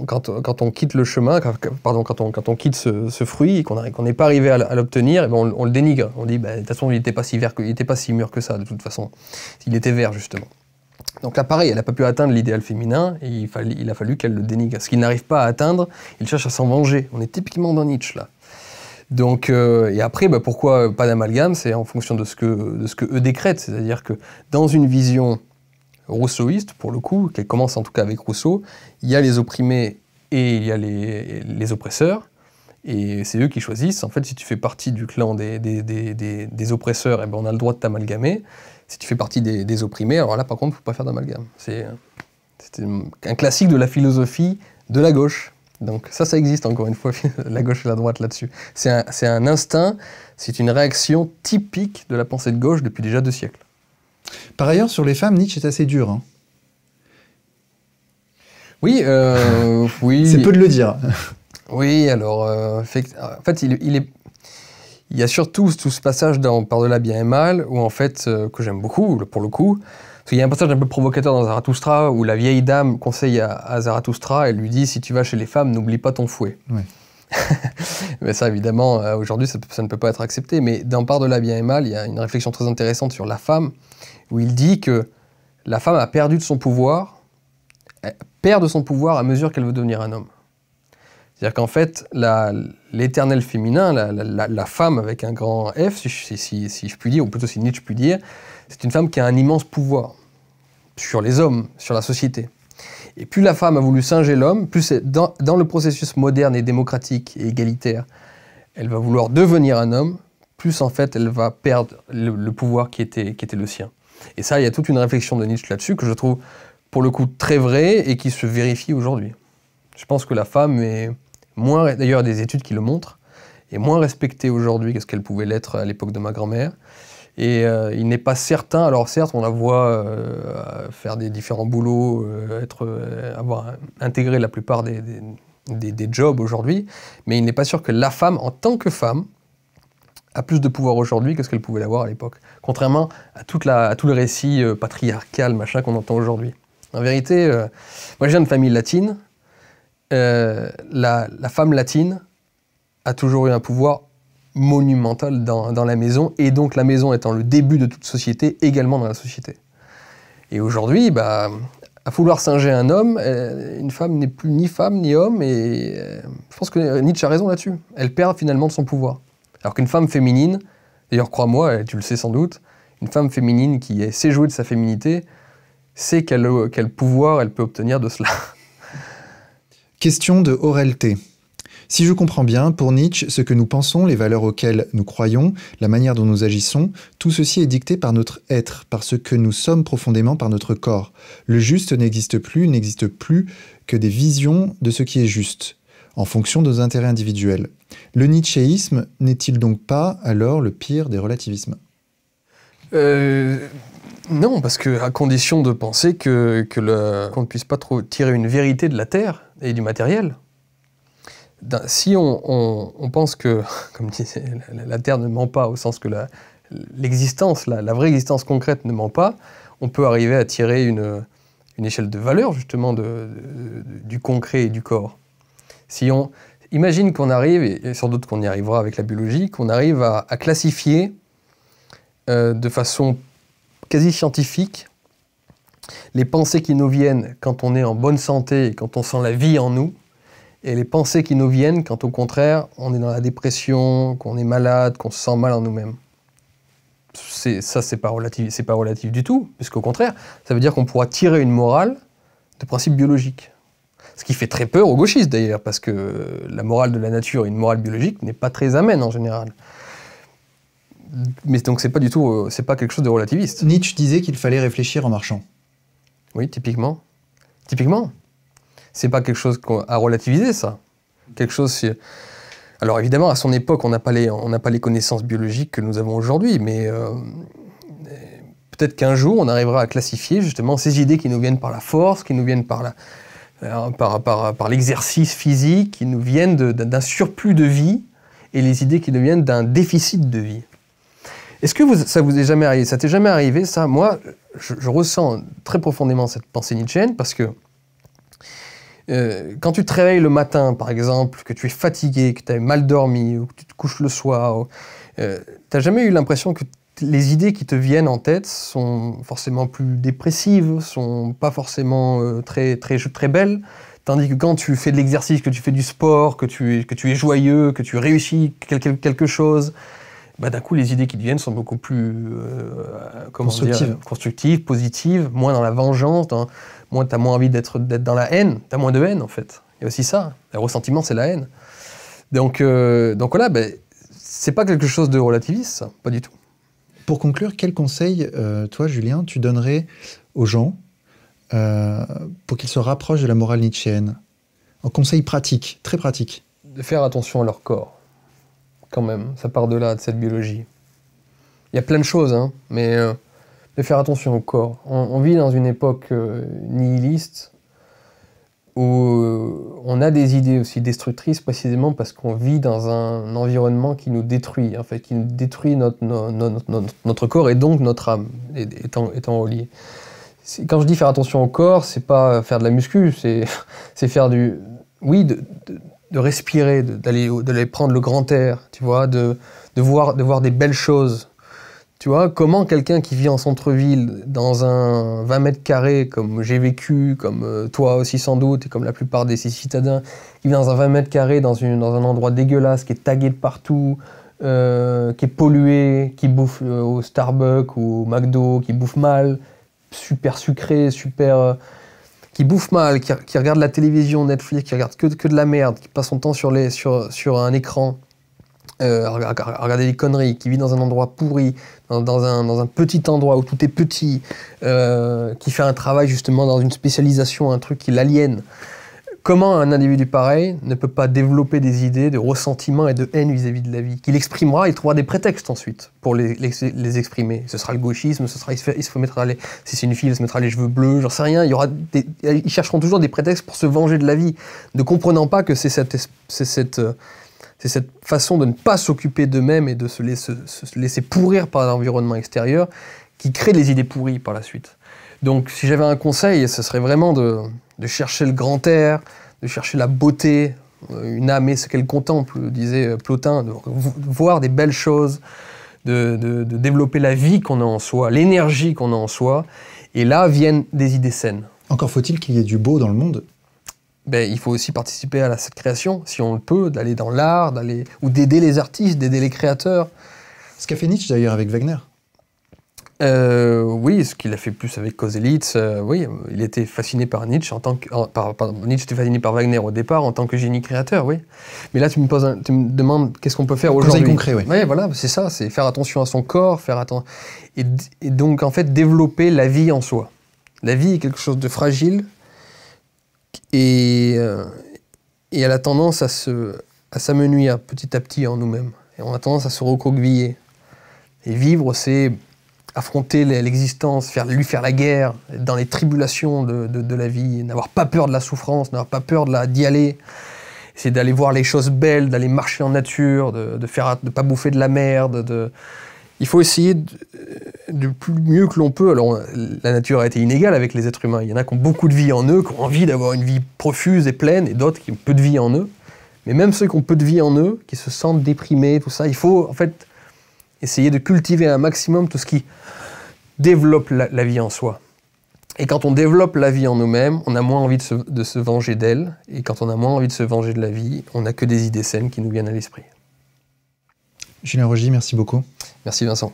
quand on quitte le chemin, quand on quitte ce fruit et qu'on n'est pas arrivé à l'obtenir, eh bien, on le dénigre. On dit, de toute façon, il n'était pas si vert, il n'était pas si mûr que ça, de toute façon. Il était vert, justement. Donc là, pareil, elle n'a pas pu atteindre l'idéal féminin, et il a fallu qu'elle le dénigre. Ce qu'il n'arrive pas à atteindre, il cherche à s'en venger. On est typiquement dans Nietzsche, là. Donc, et après, pourquoi pas d'amalgame? C'est en fonction de ce que eux décrètent. C'est-à-dire que dans une vision rousseauiste, pour le coup, qu'elle commence en tout cas avec Rousseau, il y a les opprimés et il y a les oppresseurs, et c'est eux qui choisissent. En fait, si tu fais partie du clan des oppresseurs, eh ben, on a le droit de t'amalgamer. Si tu fais partie des opprimés, alors là, par contre, il ne faut pas faire d'amalgame. C'est un classique de la philosophie de la gauche. Donc ça existe encore une fois, la gauche et la droite là-dessus. C'est un instinct, c'est une réaction typique de la pensée de gauche depuis déjà 2 siècles. Par ailleurs, sur les femmes, Nietzsche est assez dur. Hein. Oui, oui. C'est peu de le dire. Oui, alors, en fait, il y a surtout tout ce passage dans Par-delà bien et mal, où en fait, que j'aime beaucoup, pour le coup, parce qu'il y a un passage un peu provocateur dans Zarathustra, où la vieille dame conseille à Zarathustra, elle lui dit « Si tu vas chez les femmes, n'oublie pas ton fouet. Ouais. » Mais ça, évidemment, aujourd'hui, ça ne peut pas être accepté. Mais dans Par-delà bien et mal, il y a une réflexion très intéressante sur la femme, où il dit que la femme a perdu de son pouvoir, elle perd de son pouvoir à mesure qu'elle veut devenir un homme. C'est-à-dire qu'en fait, l'éternel féminin, la femme avec un grand F, si je puis dire, ou plutôt si Nietzsche peut dire, c'est une femme qui a un immense pouvoir sur les hommes, sur la société. Et plus la femme a voulu singer l'homme, plus dans le processus moderne et démocratique et égalitaire, elle va vouloir devenir un homme, plus en fait elle va perdre le pouvoir qui était le sien. Et ça, il y a toute une réflexion de Nietzsche là-dessus que je trouve pour le coup très vraie et qui se vérifie aujourd'hui. Je pense que la femme est moins, d'ailleurs il y a des études qui le montrent, est moins respectée aujourd'hui que ce qu'elle pouvait l'être à l'époque de ma grand-mère. Et il n'est pas certain, alors certes on la voit faire des différents boulots, avoir intégré la plupart des jobs aujourd'hui, mais il n'est pas sûr que la femme, en tant que femme, a plus de pouvoir aujourd'hui que ce qu'elle pouvait l'avoir à l'époque. Contrairement à tout le récit patriarcal, machin qu'on entend aujourd'hui. En vérité, moi je viens de famille latine, la femme latine a toujours eu un pouvoir monumental dans la maison, et donc la maison étant le début de toute société, également dans la société. Et aujourd'hui, à vouloir singer un homme, une femme n'est plus ni femme ni homme, et je pense que Nietzsche a raison là-dessus. Elle perd finalement de son pouvoir. Alors qu'une femme féminine, d'ailleurs crois-moi, tu le sais sans doute, une femme féminine qui sait jouer de sa féminité, sait quel pouvoir elle peut obtenir de cela. Question de Aurel T. Si je comprends bien, pour Nietzsche, ce que nous pensons, les valeurs auxquelles nous croyons, la manière dont nous agissons, tout ceci est dicté par notre être, par ce que nous sommes profondément, par notre corps. Le juste n'existe plus que des visions de ce qui est juste, en fonction de nos intérêts individuels. Le nietzschéisme n'est-il donc pas, alors, le pire des relativismes ? Non, parce qu'à condition de penser qu'on ne puisse pas trop tirer une vérité de la Terre et du matériel. Si on pense que, comme disait, la Terre ne ment pas, au sens que l'existence, la vraie existence concrète ne ment pas, on peut arriver à tirer une échelle de valeur, justement, du concret et du corps. Imagine qu'on arrive, et sans doute qu'on y arrivera avec la biologie, qu'on arrive à classifier de façon quasi scientifique les pensées qui nous viennent quand on est en bonne santé et quand on sent la vie en nous, et les pensées qui nous viennent quand, au contraire, on est dans la dépression, qu'on est malade, qu'on se sent mal en nous-mêmes. Ça, c'est pas relatif du tout, puisqu'au contraire, ça veut dire qu'on pourra tirer une morale de principes biologiques. Ce qui fait très peur aux gauchistes, d'ailleurs, parce que la morale de la nature et une morale biologique n'est pas très amène, en général. Mais donc, c'est pas quelque chose de relativiste. Nietzsche disait qu'il fallait réfléchir en marchant. Oui, typiquement. Typiquement. C'est pas quelque chose à relativiser, ça. Quelque chose... Alors évidemment, à son époque, on n'a pas les connaissances biologiques que nous avons aujourd'hui, mais peut-être qu'un jour, on arrivera à classifier justement ces idées qui nous viennent par la force, qui nous viennent par l'exercice physique, qui nous viennent d'un surplus de vie, et les idées qui nous viennent d'un déficit de vie. Est-ce que ça vous est jamais arrivé? Ça t'est jamais arrivé, ça? Moi, je ressens très profondément cette pensée nietzschéenne parce que quand tu te réveilles le matin, par exemple, que tu es fatigué, que tu as mal dormi, ou que tu te couches le soir, tu n'as jamais eu l'impression que les idées qui te viennent en tête sont forcément plus dépressives, sont pas forcément très belles, tandis que quand tu fais de l'exercice, que tu fais du sport, que tu es joyeux, que tu réussis quelque chose, bah, d'un coup, les idées qui te viennent sont beaucoup plus constructives, positives, moins dans la vengeance, moins tu as moins envie d'être dans la haine, tu as moins de haine en fait. Il y a aussi ça, le ressentiment c'est la haine. Donc voilà, ben, c'est pas quelque chose de relativiste, ça, pas du tout. Pour conclure, quel conseil, toi Julien, tu donnerais aux gens pour qu'ils se rapprochent de la morale nietzschéenne? Un conseil pratique, très pratique. De faire attention à leur corps. Quand même, ça part de là, de cette biologie. Il y a plein de choses, hein, mais de faire attention au corps. On vit dans une époque nihiliste où on a des idées aussi destructrices précisément parce qu'on vit dans un environnement qui nous détruit, en fait, qui nous détruit notre corps et donc notre âme étant relié. Quand je dis faire attention au corps, c'est pas faire de la muscu, c'est faire du... Oui, de respirer, d'aller prendre le grand air, tu vois, de voir des belles choses. Tu vois, comment quelqu'un qui vit en centre-ville, dans un 20 mètres carrés, comme j'ai vécu, comme toi aussi sans doute, et comme la plupart des citadins, qui vit dans un 20 mètres carrés, dans un endroit dégueulasse, qui est tagué de partout, qui est pollué, qui bouffe au Starbucks ou au McDo, qui bouffe mal, super sucré, qui bouffe mal, qui regarde la télévision, Netflix, qui regarde que de la merde, qui passe son temps sur un écran, à regarder des conneries, qui vit dans un endroit pourri, dans un petit endroit où tout est petit, qui fait un travail justement dans une spécialisation, un truc qui l'aliène. Comment un individu pareil ne peut pas développer des idées de ressentiment et de haine vis-à-vis de la vie, qu'il exprimera, il trouvera des prétextes ensuite pour les exprimer. Ce sera le gauchisme, il se mettra si c'est une fille, il se mettra les cheveux bleus, j'en sais rien. Ils chercheront toujours des prétextes pour se venger de la vie, ne comprenant pas que c'est cette façon de ne pas s'occuper d'eux-mêmes et de se laisser pourrir par l'environnement extérieur qui crée les idées pourries par la suite. Donc si j'avais un conseil, ce serait vraiment de chercher le grand air, de chercher la beauté, une âme est ce qu'elle contemple, disait Plotin, de voir des belles choses, de développer la vie qu'on a en soi, l'énergie qu'on a en soi, et là viennent des idées saines. Encore faut-il qu'il y ait du beau dans le monde. Ben, il faut aussi participer à cette création, si on le peut, d'aller dans l'art, ou d'aider les artistes, d'aider les créateurs. Ce qu'a fait Nietzsche d'ailleurs avec Wagner. Oui, ce qu'il a fait plus avec Koselleitz, oui, il était fasciné par Nietzsche Nietzsche était fasciné par Wagner au départ en tant que génie créateur, oui. Mais là, tu me demandes qu'est-ce qu'on peut faire aujourd'hui. Conseil concret, oui. Oui, voilà, c'est ça, c'est faire attention à son corps, et donc en fait développer la vie en soi. La vie est quelque chose de fragile et elle a tendance à s'amenuire petit à petit en nous-mêmes. Et on a tendance à se recroqueviller. Et vivre, c'est affronter l'existence, lui faire la guerre dans les tribulations de la vie, n'avoir pas peur de la souffrance, n'avoir pas peur d'y aller. C'est d'aller voir les choses belles, d'aller marcher en nature, de pas bouffer de la merde. Il faut essayer du mieux que l'on peut. Alors, la nature a été inégale avec les êtres humains. Il y en a qui ont beaucoup de vie en eux, qui ont envie d'avoir une vie profuse et pleine, et d'autres qui ont peu de vie en eux. Mais même ceux qui ont peu de vie en eux, qui se sentent déprimés, tout ça, il faut en fait essayer de cultiver un maximum tout ce qui développe la vie en soi. Et quand on développe la vie en nous-mêmes, on a moins envie de se venger d'elle. Et quand on a moins envie de se venger de la vie, on n'a que des idées saines qui nous viennent à l'esprit. Julien Rochdy, merci beaucoup. Merci Vincent.